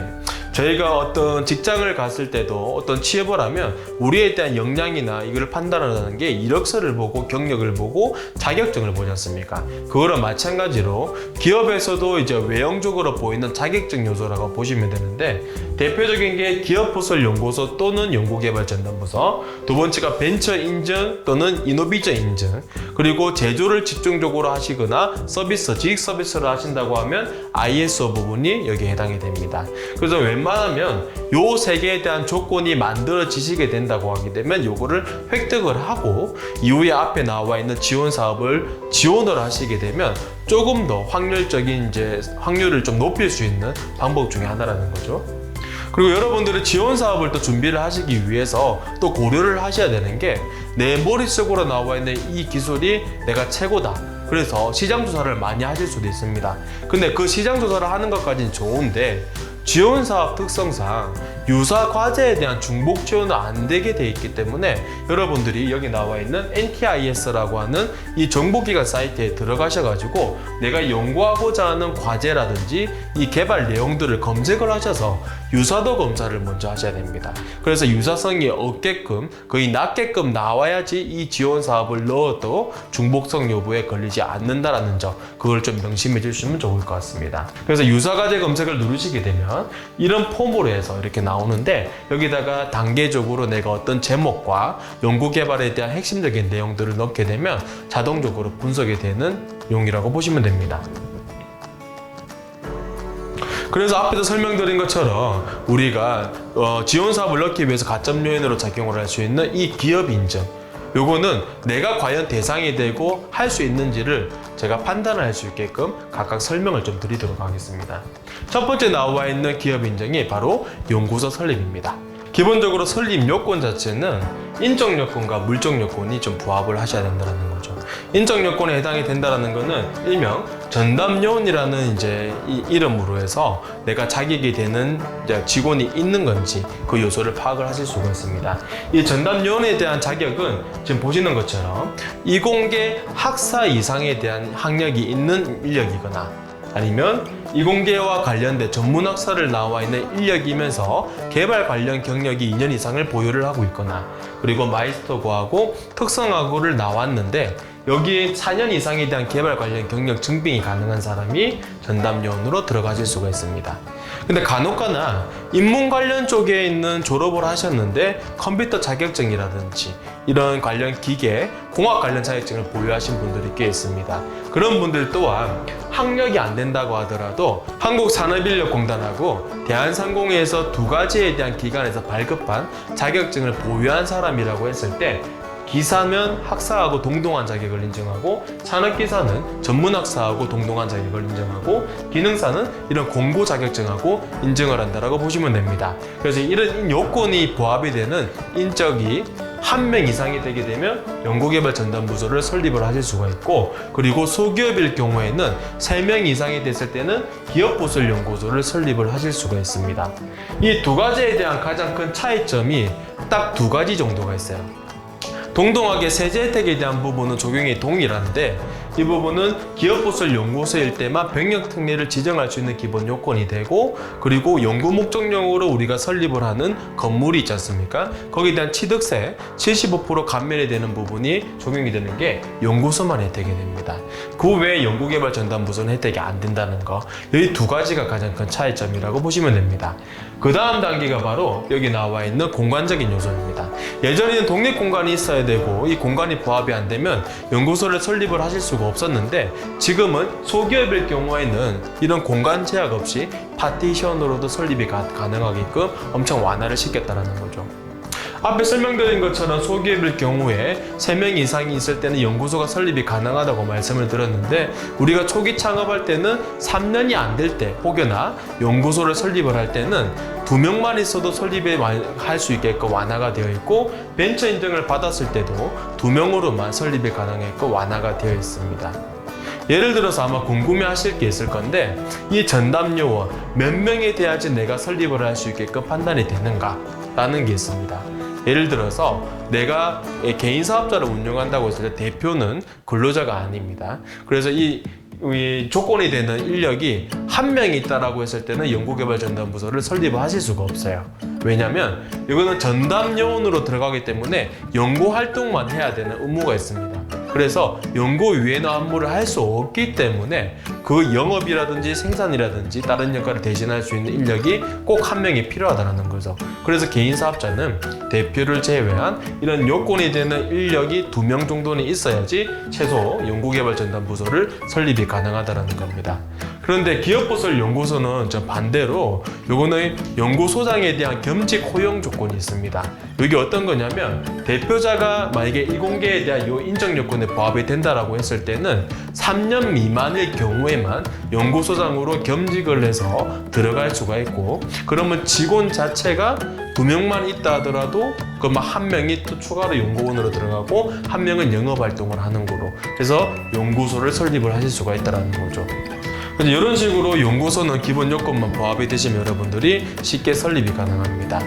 Speaker 1: 저희가 어떤 직장을 갔을 때도 어떤 취업을 하면 우리에 대한 역량이나 이걸 판단하는 게 이력서를 보고 경력을 보고 자격증을 보지 않습니까? 그거랑 마찬가지로 기업에서도 이제 외형적으로 보이는 자격증 요소라고 보시면 되는데 대표적인 게 기업부설 연구소 또는 연구개발전담부서, 두 번째가 벤처 인증 또는 이노비전 인증, 그리고 제조를 집중적으로 하시거나 서비스, 지식 서비스를 하신다고 하면 ISO 부분이 여기에 해당이 됩니다. 그래서 웬만하면 요 세 개에 대한 조건이 만들어지시게 된다고 하게 되면 요거를 획득을 하고 이후에 앞에 나와 있는 지원 사업을 지원을 하시게 되면 조금 더 확률적인 확률을 좀 높일 수 있는 방법 중에 하나라는 거죠. 그리고 여러분들이 지원 사업을 또 준비를 하시기 위해서 또 고려를 하셔야 되는 게 내 머릿속으로 나와 있는 이 기술이 내가 최고다. 그래서 시장 조사를 많이 하실 수도 있습니다. 근데 그 시장 조사를 하는 것까지는 좋은데 지원 사업 특성상 유사 과제에 대한 중복 지원은 안 되게 돼 있기 때문에 여러분들이 여기 나와 있는 NTIS라고 하는 이 정보기관 사이트에 들어가셔가지고 내가 연구하고자 하는 과제라든지 이 개발 내용들을 검색을 하셔서 유사도 검사를 먼저 하셔야 됩니다. 그래서 유사성이 없게끔 거의 낮게끔 나와야지 이 지원 사업을 넣어도 중복성 여부에 걸리지 않는다라는 점, 그걸 좀 명심해 주시면 좋을 것 같습니다. 그래서 유사 과제 검색을 누르시게 되면 이런 폼으로 해서 이렇게 나오는데 여기다가 단계적으로 내가 어떤 제목과 연구 개발에 대한 핵심적인 내용들을 넣게 되면 자동적으로 분석이 되는 용이라고 보시면 됩니다. 그래서 앞에서 설명드린 것처럼 우리가 지원 사업을 넣기 위해서 가점 요인으로 작용을 할 수 있는 이 기업 인증, 요거는 내가 과연 대상이 되고 할 수 있는지를 제가 판단을 할 수 있게끔 각각 설명을 좀 드리도록 하겠습니다. 첫 번째 나와 있는 기업 인증이 바로 연구소 설립입니다. 기본적으로 설립 요건 자체는 인적 요건과 물적 요건이 좀 부합을 하셔야 된다는 거죠. 인적 요건에 해당이 된다라는 것은 일명 전담요원이라는 이제 이 이름으로 해서 내가 자격이 되는 이제 직원이 있는 건지 그 요소를 파악을 하실 수가 있습니다. 이 전담요원에 대한 자격은 지금 보시는 것처럼 이공계 학사 이상에 대한 학력이 있는 인력이거나 아니면 이공계와 관련된 전문학사를 나와 있는 인력이면서 개발 관련 경력이 2년 이상을 보유를 하고 있거나 그리고 마이스터고하고 특성화고를 나왔는데 여기에 4년 이상에 대한 개발 관련 경력 증빙이 가능한 사람이 전담요원으로 들어가실 수가 있습니다. 근데 간혹가나 인문 관련 쪽에 있는 졸업을 하셨는데 컴퓨터 자격증이라든지 이런 관련 기계, 공학 관련 자격증을 보유하신 분들이 꽤 있습니다. 그런 분들 또한 학력이 안 된다고 하더라도 한국산업인력공단하고 대한상공회에서 두 가지에 대한 기관에서 발급한 자격증을 보유한 사람이라고 했을 때 기사면 학사하고 동등한 자격을 인정하고 산업기사는 전문학사하고 동등한 자격을 인정하고 기능사는 이런 공고 자격증하고 인정을 한다라고 보시면 됩니다. 그래서 이런 요건이 부합이 되는 인적이 1명 이상이 되게 되면 연구개발 전담부서를 설립을 하실 수가 있고 그리고 소기업일 경우에는 3명 이상이 됐을 때는 기업부설연구소를 설립을 하실 수가 있습니다. 이 두 가지에 대한 가장 큰 차이점이 딱 2가지 정도가 있어요. 동등하게 세제 혜택에 대한 부분은 적용이 동일한데 이 부분은 기업부설 연구소일 때만 병역 특례를 지정할 수 있는 기본 요건이 되고 그리고 연구 목적용으로 우리가 설립을 하는 건물이 있지 않습니까? 거기에 대한 취득세 75% 감면이 되는 부분이 적용이 되는 게 연구소만 혜택이 됩니다. 그 외에 연구개발 전담부서는 혜택이 안 된다는 거, 이 2가지가 가장 큰 차이점이라고 보시면 됩니다. 그 다음 단계가 바로 여기 나와 있는 공간적인 요소입니다. 예전에는 독립공간이 있어야 되고 이 공간이 부합이 안 되면 연구소를 설립을 하실 수가 없었는데 지금은 소기업일 경우에는 이런 공간 제약 없이 파티션으로도 설립이 가능하게끔 엄청 완화를 시켰다는 거죠. 앞에 설명드린 것처럼 소기업일 경우에 3명 이상이 있을 때는 연구소가 설립이 가능하다고 말씀을 드렸는데 우리가 초기 창업할 때는 3년이 안 될 때 혹여나 연구소를 설립을 할 때는 2명만 있어도 설립에 할 수 있게끔 완화가 되어 있고 벤처 인증을 받았을 때도 2명으로만 설립이 가능했고 완화가 되어 있습니다. 예를 들어서 아마 궁금해 하실 게 있을 건데 이 전담요원 몇 명이 돼야지 내가 설립을 할 수 있게끔 판단이 되는가 라는 게 있습니다. 예를 들어서 내가 개인 사업자를 운영한다고 했을 때 대표는 근로자가 아닙니다. 그래서 이 조건이 되는 인력이 1명이 있다라고 했을 때는 연구개발전담부서를 설립을 하실 수가 없어요. 왜냐면 이거는 전담요원으로 들어가기 때문에 연구활동만 해야 되는 의무가 있습니다. 그래서 연구 위에는 업무를 할 수 없기 때문에 그 영업이라든지 생산이라든지 다른 역할을 대신할 수 있는 인력이 꼭 1명이 필요하다는 거죠. 그래서 개인 사업자는 대표를 제외한 이런 요건이 되는 인력이 2명 정도는 있어야지 최소 연구개발전담부서를 설립이 가능하다는 겁니다. 그런데 기업부설 연구소는 좀 반대로 요거는 연구소장에 대한 겸직 허용 조건이 있습니다. 이게 어떤 거냐면 대표자가 만약에 이공계에 대한 요 인적 요건에 부합이 된다라고 했을 때는 3년 미만일 경우에만 연구소장으로 겸직을 해서 들어갈 수가 있고 그러면 직원 자체가 2명만 있다 하더라도 그러면 1명이 또 추가로 연구원으로 들어가고 1명은 영업활동을 하는 거로 그래서 연구소를 설립을 하실 수가 있다는 거죠. 이런 식으로 연구소는 기본 요건만 부합이 되시면 여러분들이 쉽게 설립이 가능합니다.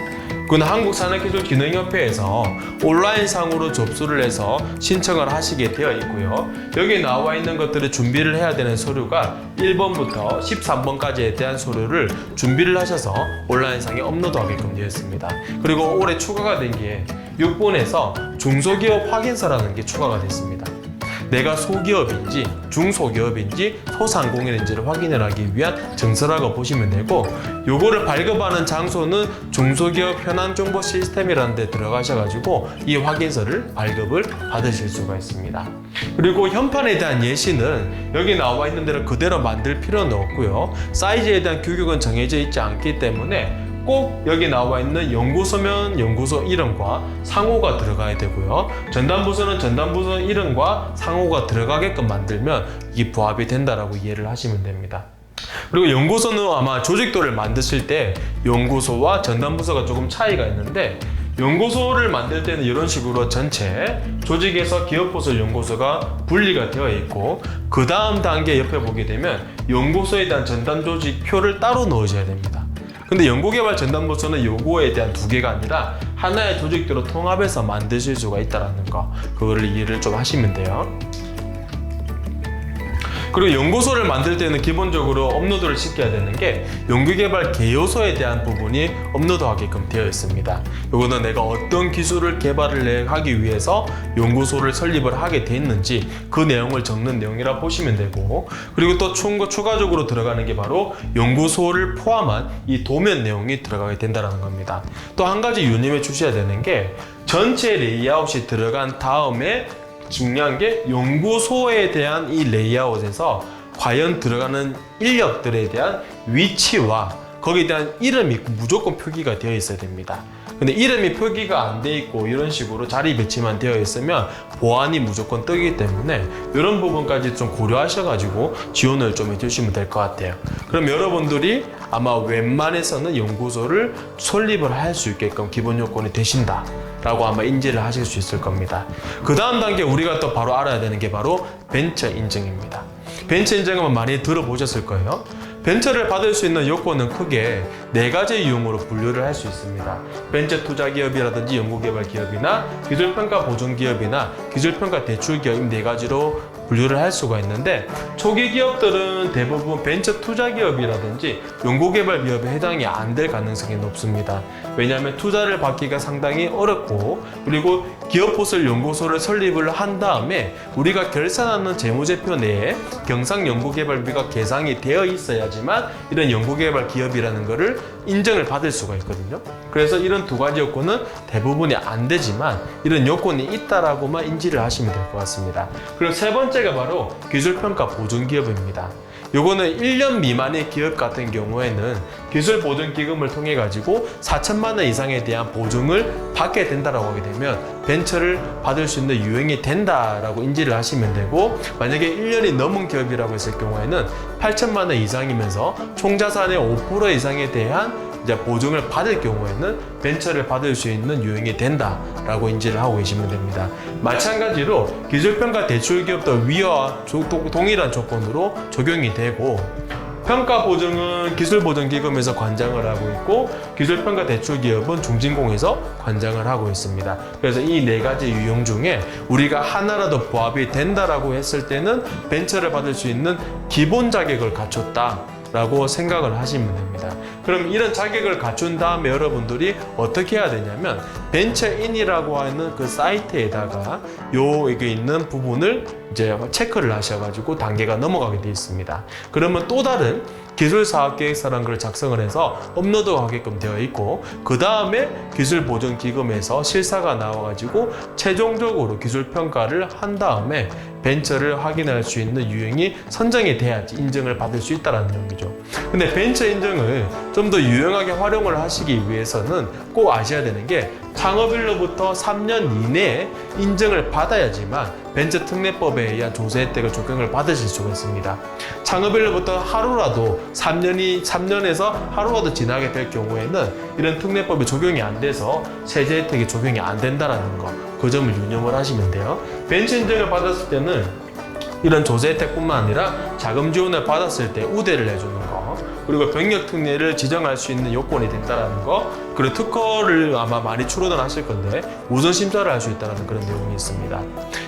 Speaker 1: 그건 한국산업기술기능협회에서 온라인상으로 접수를 해서 신청을 하시게 되어 있고요. 여기 나와 있는 것들을 준비를 해야 되는 서류가 1번부터 13번까지에 대한 서류를 준비를 하셔서 온라인상에 업로드하게끔 되어 있습니다. 그리고 올해 추가가 된 게 6번에서 중소기업 확인서라는 게 추가가 됐습니다. 내가 소기업인지 중소기업인지 소상공인인지를 확인을 하기 위한 증서라고 보시면 되고 요거를 발급하는 장소는 중소기업 현안정보 시스템이라는 데 들어가셔가지고 이 확인서를 발급을 받으실 수가 있습니다. 그리고 현판에 대한 예시는 여기 나와 있는 대로 그대로 만들 필요는 없고요. 사이즈에 대한 규격은 정해져 있지 않기 때문에 꼭 여기 나와 있는 연구소면 연구소 이름과 상호가 들어가야 되고요. 전담부서는 전담부서 이름과 상호가 들어가게끔 만들면 이게 부합이 된다라고 이해를 하시면 됩니다. 그리고 연구소는 아마 조직도를 만드실 때 연구소와 전담부서가 조금 차이가 있는데 연구소를 만들 때는 이런 식으로 전체 조직에서 기업보설 연구소가 분리가 되어 있고, 그 다음 단계 옆에 보게 되면 연구소에 대한 전담 조직 표를 따로 넣으셔야 됩니다. 근데 연구개발 전담부서는 요거에 대한 두 개가 아니라 하나의 조직대로 통합해서 만드실 수가 있다는 거, 그거를 이해를 좀 하시면 돼요. 그리고 연구소를 만들 때는 기본적으로 업로드를 시켜야 되는 게 연구개발 개요소에 대한 부분이 업로드하게끔 되어 있습니다. 이거는 내가 어떤 기술을 개발을 하기 위해서 연구소를 설립을 하게 됐는지 그 내용을 적는 내용이라 보시면 되고, 그리고 또 추가적으로 들어가는 게 바로 연구소를 포함한 이 도면 내용이 들어가게 된다는 겁니다. 또 한 가지 유념해 주셔야 되는 게 전체 레이아웃이 들어간 다음에 중요한 게 연구소에 대한 이 레이아웃에서 과연 들어가는 인력들에 대한 위치와 거기에 대한 이름이 무조건 표기가 되어 있어야 됩니다. 근데 이름이 표기가 안 돼 있고 이런 식으로 자리 배치만 되어 있으면 보안이 무조건 뜨기 때문에 이런 부분까지 좀 고려하셔가지고 지원을 좀 해주시면 될 것 같아요. 그럼 여러분들이 아마 웬만해서는 연구소를 설립을 할 수 있게끔 기본 요건이 되신다 라고 아마 인지를 하실 수 있을 겁니다. 그 다음 단계 우리가 또 바로 알아야 되는 게 바로 벤처 인증입니다. 벤처 인증은 많이 들어보셨을 거예요. 벤처를 받을 수 있는 요건은 크게 4가지 유형으로 분류를 할 수 있습니다. 벤처 투자 기업이라든지 연구개발 기업이나 기술평가 보증 기업이나 기술평가 대출 기업, 4가지로 분류를 할 수가 있는데, 초기 기업들은 대부분 벤처 투자 기업이라든지 연구개발 기업에 해당이 안 될 가능성이 높습니다. 왜냐하면 투자를 받기가 상당히 어렵고, 그리고 기업보설 연구소를 설립을 한 다음에 우리가 결산하는 재무제표 내에 경상연구개발비가 계상이 되어 있어야지만 이런 연구개발 기업이라는 거를 인정을 받을 수가 있거든요. 그래서 이런 2가지 요건은 대부분이 안 되지만 이런 요건이 있다라고만 인지를 하시면 될 것 같습니다. 그리고 3번째가 바로 기술평가 보증기업입니다. 요거는 1년 미만의 기업 같은 경우에는 기술보증기금을 통해 가지고 4천만 원 이상에 대한 보증을 받게 된다라고 하게 되면 벤처를 받을 수 있는 유형이 된다라고 인지를 하시면 되고, 만약에 1년이 넘은 기업이라고 했을 경우에는 8천만 원 이상이면서 총자산의 5% 이상에 대한 이제 보증을 받을 경우에는 벤처를 받을 수 있는 유형이 된다라고 인지를 하고 계시면 됩니다. 마찬가지로 기술평가 대출기업도 위와 동일한 조건으로 적용이 되고, 평가보증은 기술보증기금에서 관장을 하고 있고, 기술평가 대출기업은 중진공에서 관장을 하고 있습니다. 그래서 이 4가지 유형 중에 우리가 하나라도 부합이 된다라고 했을 때는 벤처를 받을 수 있는 기본 자격을 갖췄다 라고 생각을 하시면 됩니다. 그럼 이런 자격을 갖춘 다음에 여러분들이 어떻게 해야 되냐면, 벤처인이라고 하는 그 사이트에다가 여기 있는 부분을 이제 체크를 하셔가지고 단계가 넘어가게 되어 있습니다. 그러면 또 다른 기술사업계획서라는 걸 작성을 해서 업로드하게끔 되어 있고, 그 다음에 기술보증기금에서 실사가 나와가지고 최종적으로 기술평가를 한 다음에 벤처를 확인할 수 있는 유형이 선정이 돼야지 인증을 받을 수 있다는 얘기죠. 근데 벤처 인증을 좀 더 유용하게 활용을 하시기 위해서는 꼭 아셔야 되는 게, 창업일로부터 3년 이내에 인증을 받아야지만 벤처 특례법에 의한 조세 혜택을 적용을 받으실 수가 있습니다. 창업일로부터 하루라도 3년에서 하루라도 지나게 될 경우에는 이런 특례법이 적용이 안 돼서 세제 혜택이 적용이 안 된다는 거, 그 점을 유념을 하시면 돼요. 벤처 인증을 받았을 때는 이런 조세 혜택뿐만 아니라 자금 지원을 받았을 때 우대를 해주는 거, 그리고 병역 특례를 지정할 수 있는 요건이 된다는 거, 그리고 특허를 아마 많이 출원을 하실 건데 우선 심사를 할 수 있다는 그런 내용이 있습니다.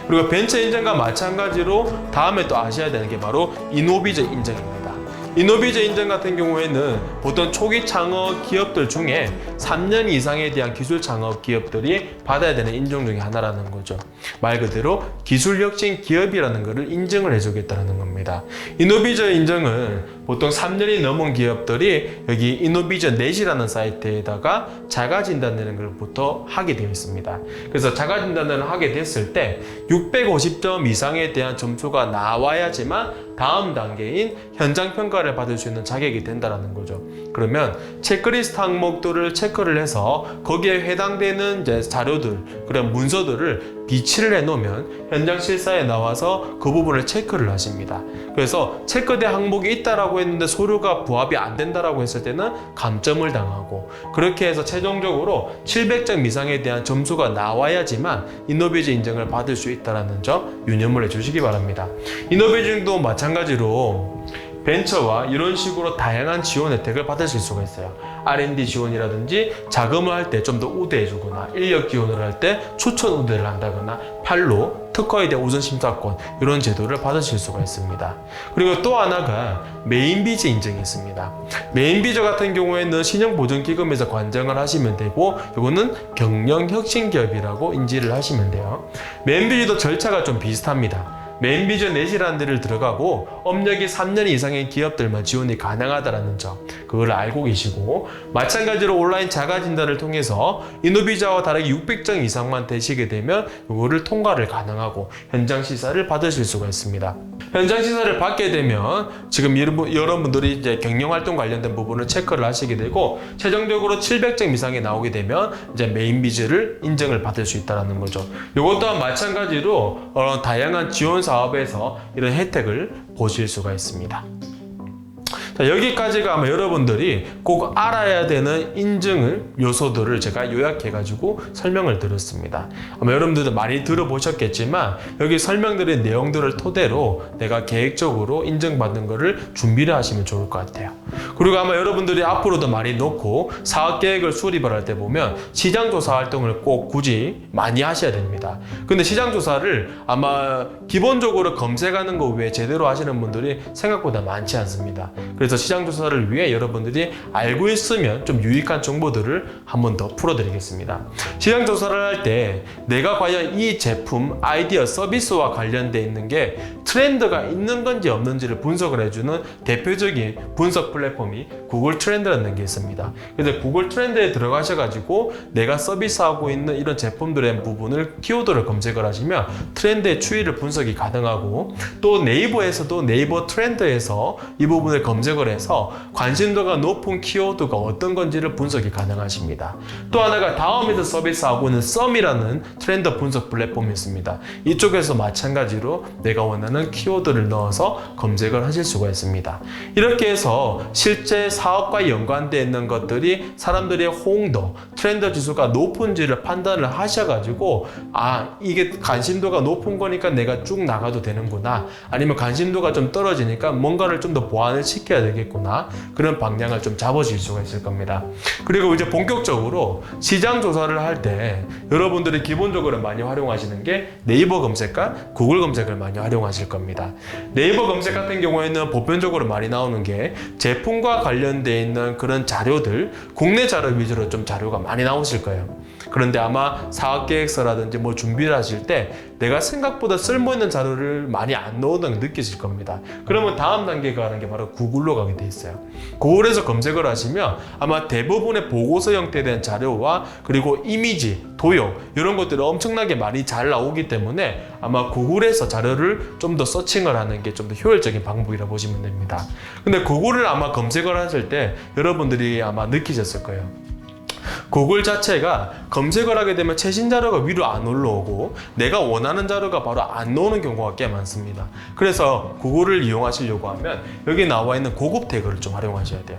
Speaker 1: 그리고 벤처 인증과 마찬가지로 다음에 또 아셔야 되는 게 바로 이노비저 인증입니다. 이노비저 인증 같은 경우에는 보통 초기 창업 기업들 중에 3년 이상에 대한 기술 창업 기업들이 받아야 되는 인증 중에 하나라는 거죠. 말 그대로 기술 혁신 기업이라는 것을 인증을 해주겠다는 겁니다. 이노비저 인증은 보통 3년이 넘은 기업들이 여기 이노비저 넷이라는 사이트에다가 자가진단이라는 걸부터 하게 되어 있습니다. 그래서 자가진단을 하게 됐을 때 650점 이상에 대한 점수가 나와야지만 다음 단계인 현장 평가를 받을 수 있는 자격이 된다는 거죠. 그러면 체크리스트 항목들을 체크를 해서 거기에 해당되는 이제 자료들, 그런 문서들을 비치를 해놓으면 현장 실사에 나와서 그 부분을 체크를 하십니다. 그래서 체크된 항목이 있다라고 했는데 서류가 부합이 안 된다라고 했을 때는 감점을 당하고, 그렇게 해서 최종적으로 700점 이상에 대한 점수가 나와야지만 이노베이지 인증을 받을 수 있다는 점 유념을 해주시기 바랍니다. 이노베이지도 마찬가지로 벤처와 이런 식으로 다양한 지원 혜택을 받으실 수가 있어요. R&D 지원이라든지 자금을 할 때 좀 더 우대해주거나, 인력 지원을 할 때 추천 우대를 한다거나, 팔로 특허에 대한 우선 심사권, 이런 제도를 받으실 수가 있습니다. 그리고 또 하나가 메인비즈 인증이 있습니다. 메인비즈 같은 경우에는 신용보증기금에서 관장을 하시면 되고, 이거는 경영혁신기업이라고 인지를 하시면 돼요. 메인비즈도 절차가 좀 비슷합니다. 메인비즈 넷이라는 데를 들어가고 업력이 3년 이상의 기업들만 지원이 가능하다는 점, 그걸 알고 계시고, 마찬가지로 온라인 자가진단을 통해서 이노비자와 다르게 600점 이상만 되시게 되면 이거를 통과를 가능하고 현장 시사를 받으실 수가 있습니다. 현장 시사를 받게 되면 지금 여러분들이 이제 경영활동 관련된 부분을 체크를 하시게 되고, 최종적으로 700점 이상이 나오게 되면 이제 메인비즈를 인정을 받을 수 있다는 거죠. 이것 또한 마찬가지로 다양한 지원 사업에서 이런 혜택을 보실 수가 있습니다. 자, 여기까지가 아마 여러분들이 꼭 알아야 되는 인증을 요소들을 제가 요약해가지고 설명을 드렸습니다. 아마 여러분들도 많이 들어보셨겠지만 여기 설명드린 내용들을 토대로 내가 계획적으로 인증받는 거를 준비를 하시면 좋을 것 같아요. 그리고 아마 여러분들이 앞으로도 많이 놓고 사업계획을 수립을 할 때 보면 시장조사 활동을 꼭 굳이 많이 하셔야 됩니다. 근데 시장조사를 아마 기본적으로 검색하는 거 외에 제대로 하시는 분들이 생각보다 많지 않습니다. 그래서 시장조사를 위해 여러분들이 알고 있으면 좀 유익한 정보들을 한 번 더 풀어드리겠습니다. 시장조사를 할 때 내가 과연 이 제품, 아이디어, 서비스와 관련되어 있는 게 트렌드가 있는 건지 없는지를 분석을 해주는 대표적인 분석 플랫폼이 구글 트렌드라는 게 있습니다. 그래서 구글 트렌드에 들어가셔가지고 내가 서비스하고 있는 이런 제품들의 부분을 키워드를 검색을 하시면 트렌드의 추이를 분석이 가능하고, 또 네이버에서도 네이버 트렌드에서 이 부분을 검색을 해서 관심도가 높은 키워드가 어떤 건지를 분석이 가능하십니다. 또 하나가 다음에서 서비스하고 있는 썸이라는 트렌드 분석 플랫폼이 있습니다. 이쪽에서 마찬가지로 내가 원하는 키워드를 넣어서 검색을 하실 수가 있습니다. 이렇게 해서 실제 사업과 연관되어 있는 것들이 사람들의 호응도, 트렌드 지수가 높은지를 판단을 하셔가지고, 아, 이게 관심도가 높은 거니까 내가 쭉 나가도 되는구나, 아니면 관심도가 좀 떨어지니까 뭔가를 좀 더 보완을 시켜야 되겠구나, 그런 방향을 좀 잡으실 수가 있을 겁니다. 그리고 이제 본격적으로 시장 조사를 할 때 여러분들이 기본적으로 많이 활용하시는 게 네이버 검색과 구글 검색을 많이 활용하실 겁니다. 네이버 검색 같은 경우에는 보편적으로 많이 나오는 게 제품과 관련되어 있는 그런 자료들, 국내 자료 위주로 좀 자료가 많이 나오실 거예요. 그런데 아마 사업계획서라든지 뭐 준비를 하실 때 내가 생각보다 쓸모있는 자료를 많이 안 넣어둔 걸 느끼실 겁니다. 그러면 다음 단계가 가는 게 바로 구글로 가게 돼 있어요. 구글에서 검색을 하시면 아마 대부분의 보고서 형태에 대한 자료와 그리고 이미지, 도형, 이런 것들이 엄청나게 많이 잘 나오기 때문에 아마 구글에서 자료를 좀 더 서칭을 하는 게 좀 더 효율적인 방법이라 보시면 됩니다. 근데 구글을 아마 검색을 하실 때 여러분들이 아마 느끼셨을 거예요. 구글 자체가 검색을 하게 되면 최신 자료가 위로 안 올라오고 내가 원하는 자료가 바로 안 나오는 경우가 꽤 많습니다. 그래서 구글을 이용하시려고 하면 여기 나와 있는 고급 태그를 좀 활용하셔야 돼요.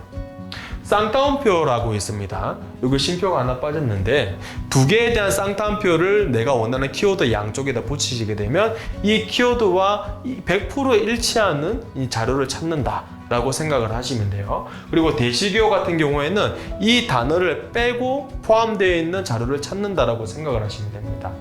Speaker 1: 쌍따옴표라고 있습니다. 여기 쉼표가 하나 빠졌는데 두 개에 대한 쌍따옴표를 내가 원하는 키워드 양쪽에다 붙이시게 되면 이 키워드와 100% 일치하는 이 자료를 찾는다 라고 생각을 하시면 돼요. 그리고 대시기호 같은 경우에는 이 단어를 빼고 포함되어 있는 자료를 찾는다라고 생각을 하시면 됩니다.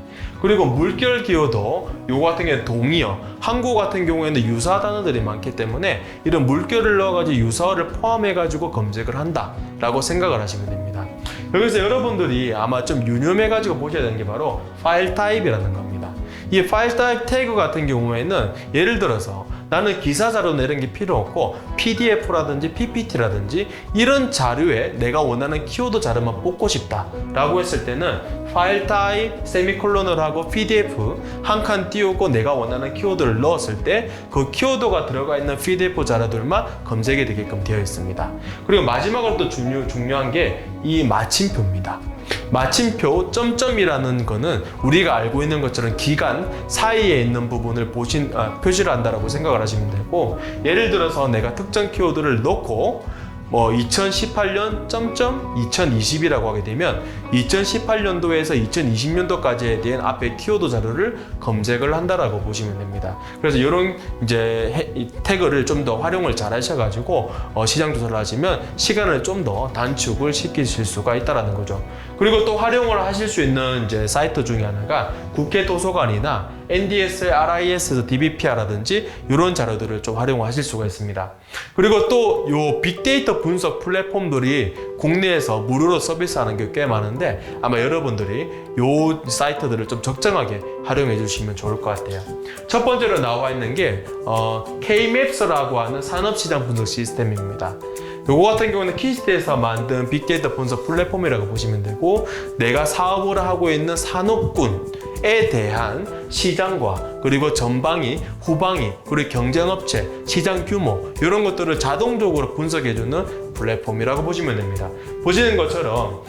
Speaker 1: 그리고 물결 기호도 요거 같은 경우에 동의어, 한국어 같은 경우에는 유사 단어들이 많기 때문에 이런 물결을 넣어가지고 유사어를 포함해가지고 검색을 한다라고 생각을 하시면 됩니다. 여기서 여러분들이 아마 좀 유념해가지고 보셔야 되는 게 바로 파일 타입이라는 겁니다. 이 파일 타입 태그 같은 경우에는 예를 들어서 나는 기사 자료 내는 게 필요 없고 PDF라든지 PPT라든지 이런 자료에 내가 원하는 키워드 자료만 뽑고 싶다 라고 했을 때는 파일 타입 세미콜론을 하고 PDF 한 칸 띄우고 내가 원하는 키워드를 넣었을 때 그 키워드가 들어가 있는 PDF 자료들만 검색이 되게끔 되어 있습니다. 그리고 마지막으로 또 중요한 게 이 마침표입니다. 마침표 점점이라는 거는 우리가 알고 있는 것처럼 기간 사이에 있는 부분을 표시를 한다라고 생각을 하시면 되고, 예를 들어서 내가 특정 키워드를 넣고 2018년 점점 2020이라고 하게 되면 2018년도에서 2020년도까지에 대한 앞에 키워드 자료를 검색을 한다라고 보시면 됩니다. 그래서 이런 이제 태그를 좀 더 활용을 잘 하셔가지고 시장 조사를 하시면 시간을 좀 더 단축을 시키실 수가 있다라는 거죠. 그리고 또 활용을 하실 수 있는 이제 사이트 중에 하나가 국회 도서관이나 NDSL, RIS에서 DBPR라든지 이런 자료들을 좀 활용하실 수가 있습니다. 그리고 또 요 빅데이터 분석 플랫폼들이 국내에서 무료로 서비스하는 게 꽤 많은데 아마 여러분들이 요 사이트들을 좀 적정하게 활용해 주시면 좋을 것 같아요. 첫 번째로 나와 있는 게 K-MAPS라고 하는 산업시장 분석 시스템입니다. 요거 같은 경우는 키스트에서 만든 빅데이터 분석 플랫폼이라고 보시면 되고, 내가 사업을 하고 있는 산업군에 대한 시장과 그리고 전방위, 후방위, 그리고 경쟁업체, 시장 규모 이런 것들을 자동적으로 분석해주는 플랫폼이라고 보시면 됩니다. 보시는 것처럼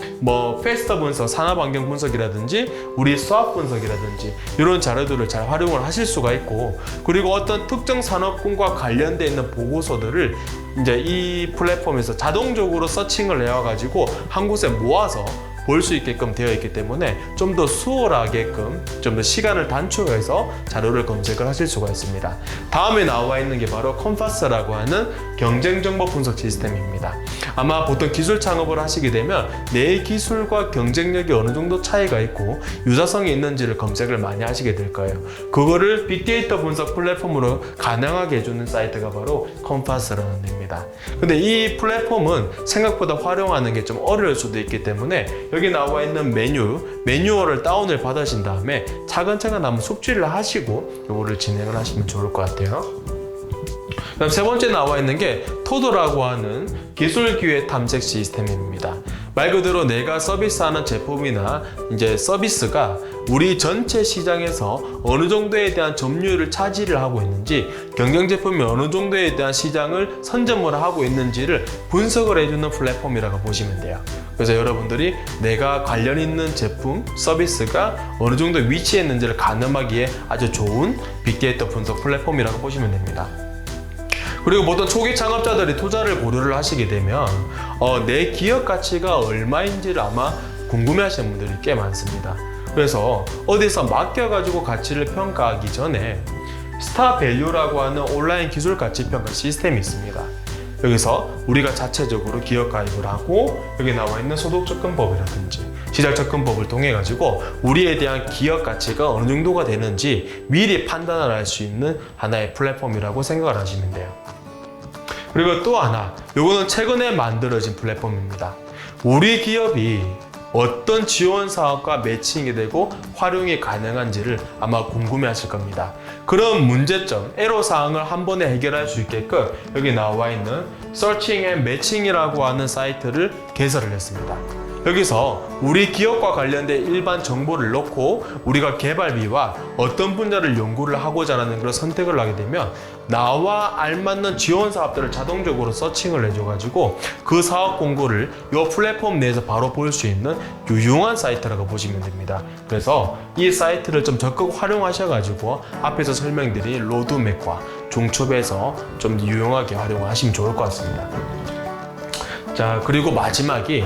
Speaker 1: 팩터 분석, 산업환경 분석이라든지 우리 수학 분석이라든지 이런 자료들을 잘 활용을 하실 수가 있고, 그리고 어떤 특정 산업군과 관련되어 있는 보고서들을 이제 이 플랫폼에서 자동적으로 서칭을 해와가지고 한 곳에 모아서 볼 수 있게끔 되어 있기 때문에 좀 더 수월하게끔 좀 더 시간을 단축해서 자료를 검색을 하실 수가 있습니다. 다음에 나와 있는 게 바로 컴파스라고 하는 경쟁정보 분석 시스템입니다. 아마 보통 기술 창업을 하시게 되면 내 기술과 경쟁력이 어느 정도 차이가 있고 유사성이 있는지를 검색을 많이 하시게 될 거예요. 그거를 빅데이터 분석 플랫폼으로 가능하게 해주는 사이트가 바로 컴파스라는 데입니다. 근데 이 플랫폼은 생각보다 활용하는 게 좀 어려울 수도 있기 때문에 여기 나와 있는 매뉴얼을 다운을 받으신 다음에 차근차근 한번 숙지를 하시고 요거를 진행을 하시면 좋을 것 같아요. 그다음 세 번째 나와 있는 게 토드라고 하는 기술 기회 탐색 시스템입니다. 말 그대로 내가 서비스하는 제품이나 이제 서비스가 우리 전체 시장에서 어느 정도에 대한 점유율을 차지를 하고 있는지, 경쟁 제품이 어느 정도에 대한 시장을 선점을 하고 있는지를 분석을 해주는 플랫폼이라고 보시면 돼요. 그래서 여러분들이 내가 관련 있는 제품, 서비스가 어느 정도 위치에 있는지를 가늠하기에 아주 좋은 빅데이터 분석 플랫폼이라고 보시면 됩니다. 그리고 보통 초기 창업자들이 투자를 고려를 하시게 되면 내 기업 가치가 얼마인지를 아마 궁금해하시는 분들이 꽤 많습니다. 그래서 어디서 맡겨가지고 가치를 평가하기 전에 스타밸류라고 하는 온라인 기술 가치 평가 시스템이 있습니다. 여기서 우리가 자체적으로 기업 가입을 하고 여기 나와 있는 소득 접근법이라든지 시장 접근법을 통해 가지고 우리에 대한 기업 가치가 어느 정도가 되는지 미리 판단을 할 수 있는 하나의 플랫폼이라고 생각을 하시면 돼요. 그리고 또 하나, 요거는 최근에 만들어진 플랫폼입니다. 우리 기업이 어떤 지원 사업과 매칭이 되고 활용이 가능한지를 아마 궁금해 하실 겁니다. 그런 문제점, 애로사항을 한 번에 해결할 수 있게끔 여기 나와 있는 Searching and Matching이라고 하는 사이트를 개설을 했습니다. 여기서 우리 기업과 관련된 일반 정보를 넣고 우리가 개발비와 어떤 분야를 연구를 하고자 하는 그런 선택을 하게 되면 나와 알맞는 지원 사업들을 자동적으로 서칭을 해줘가지고 그 사업 공고를 이 플랫폼 내에서 바로 볼 수 있는 유용한 사이트라고 보시면 됩니다. 그래서 이 사이트를 좀 적극 활용하셔가지고 앞에서 설명드린 로드맵과 종첩에서 좀 유용하게 활용하시면 좋을 것 같습니다. 자, 그리고 마지막이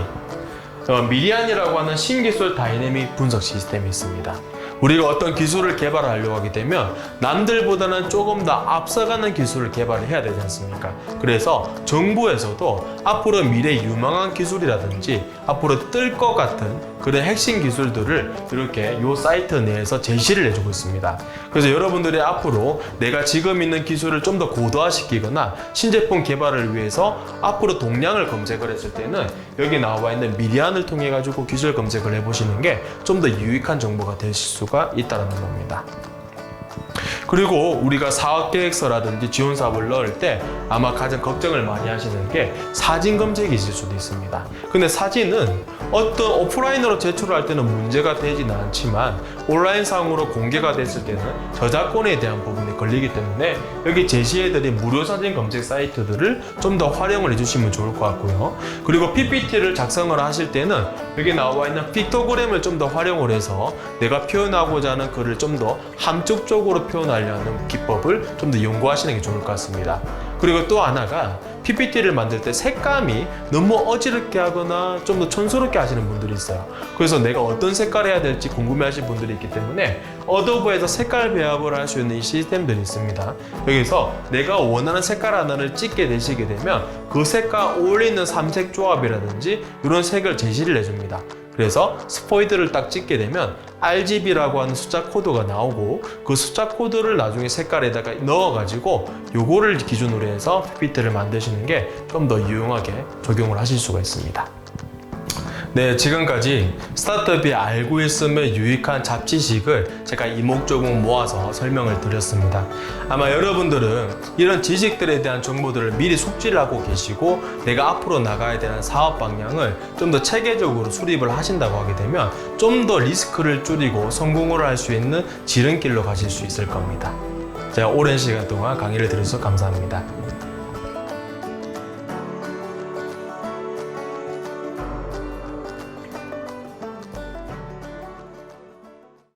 Speaker 1: 미리안이라고 하는 신기술 다이내믹 분석 시스템이 있습니다. 우리가 어떤 기술을 개발하려고 하게 되면 남들보다는 조금 더 앞서가는 기술을 개발을 해야 되지 않습니까? 그래서 정부에서도 앞으로 미래 유망한 기술이라든지 앞으로 뜰 것 같은 그런 핵심 기술들을 이렇게 이 사이트 내에서 제시를 해주고 있습니다. 그래서 여러분들이 앞으로 내가 지금 있는 기술을 좀 더 고도화시키거나 신제품 개발을 위해서 앞으로 동량을 검색을 했을 때는 여기 나와 있는 미리안을 통해 가지고 기술 검색을 해보시는 게 좀 더 유익한 정보가 되실 수가 있다는 겁니다. 그리고 우리가 사업 계획서라든지 지원 사업을 넣을 때 아마 가장 걱정을 많이 하시는 게 사진 검색이 있을 수도 있습니다. 근데 사진은 어떤 오프라인으로 제출할 때는 문제가 되지는 않지만 온라인상으로 공개가 됐을 때는 저작권에 대한 부분이 걸리기 때문에 여기 제시해드린 무료 사진 검색 사이트들을 좀 더 활용을 해주시면 좋을 것 같고요. 그리고 PPT를 작성을 하실 때는 여기 나와 있는 픽토그램을 좀 더 활용을 해서 내가 표현하고자 하는 글을 좀 더 함축적으로 표현하려는 기법을 좀 더 연구하시는 게 좋을 것 같습니다. 그리고 또 하나가 PPT를 만들 때 색감이 너무 어지럽게 하거나 좀 더 촌스럽게 하시는 분들이 있어요. 그래서 내가 어떤 색깔 해야 될지 궁금해 하시는 분들이 있기 때문에 어도브에서 색깔 배합을 할 수 있는 이 시스템들이 있습니다. 여기서 내가 원하는 색깔 하나를 찍게 되시게 되면 그 색과 어울리는 삼색 조합이라든지 이런 색을 제시를 해줍니다. 그래서 스포이드를 딱 찍게 되면 RGB라고 하는 숫자 코드가 나오고 그 숫자 코드를 나중에 색깔에다가 넣어가지고 요거를 기준으로 해서 PPT를 만드시는 게 좀 더 유용하게 적용을 하실 수가 있습니다. 네, 지금까지 스타트업이 알고 있으면 유익한 잡지식을 제가 이목조목 모아서 설명을 드렸습니다. 아마 여러분들은 이런 지식들에 대한 정보들을 미리 숙지를 하고 계시고 내가 앞으로 나가야 되는 사업 방향을 좀 더 체계적으로 수립을 하신다고 하게 되면 좀 더 리스크를 줄이고 성공을 할 수 있는 지름길로 가실 수 있을 겁니다. 제가 오랜 시간 동안 강의를 들어주셔서 감사합니다.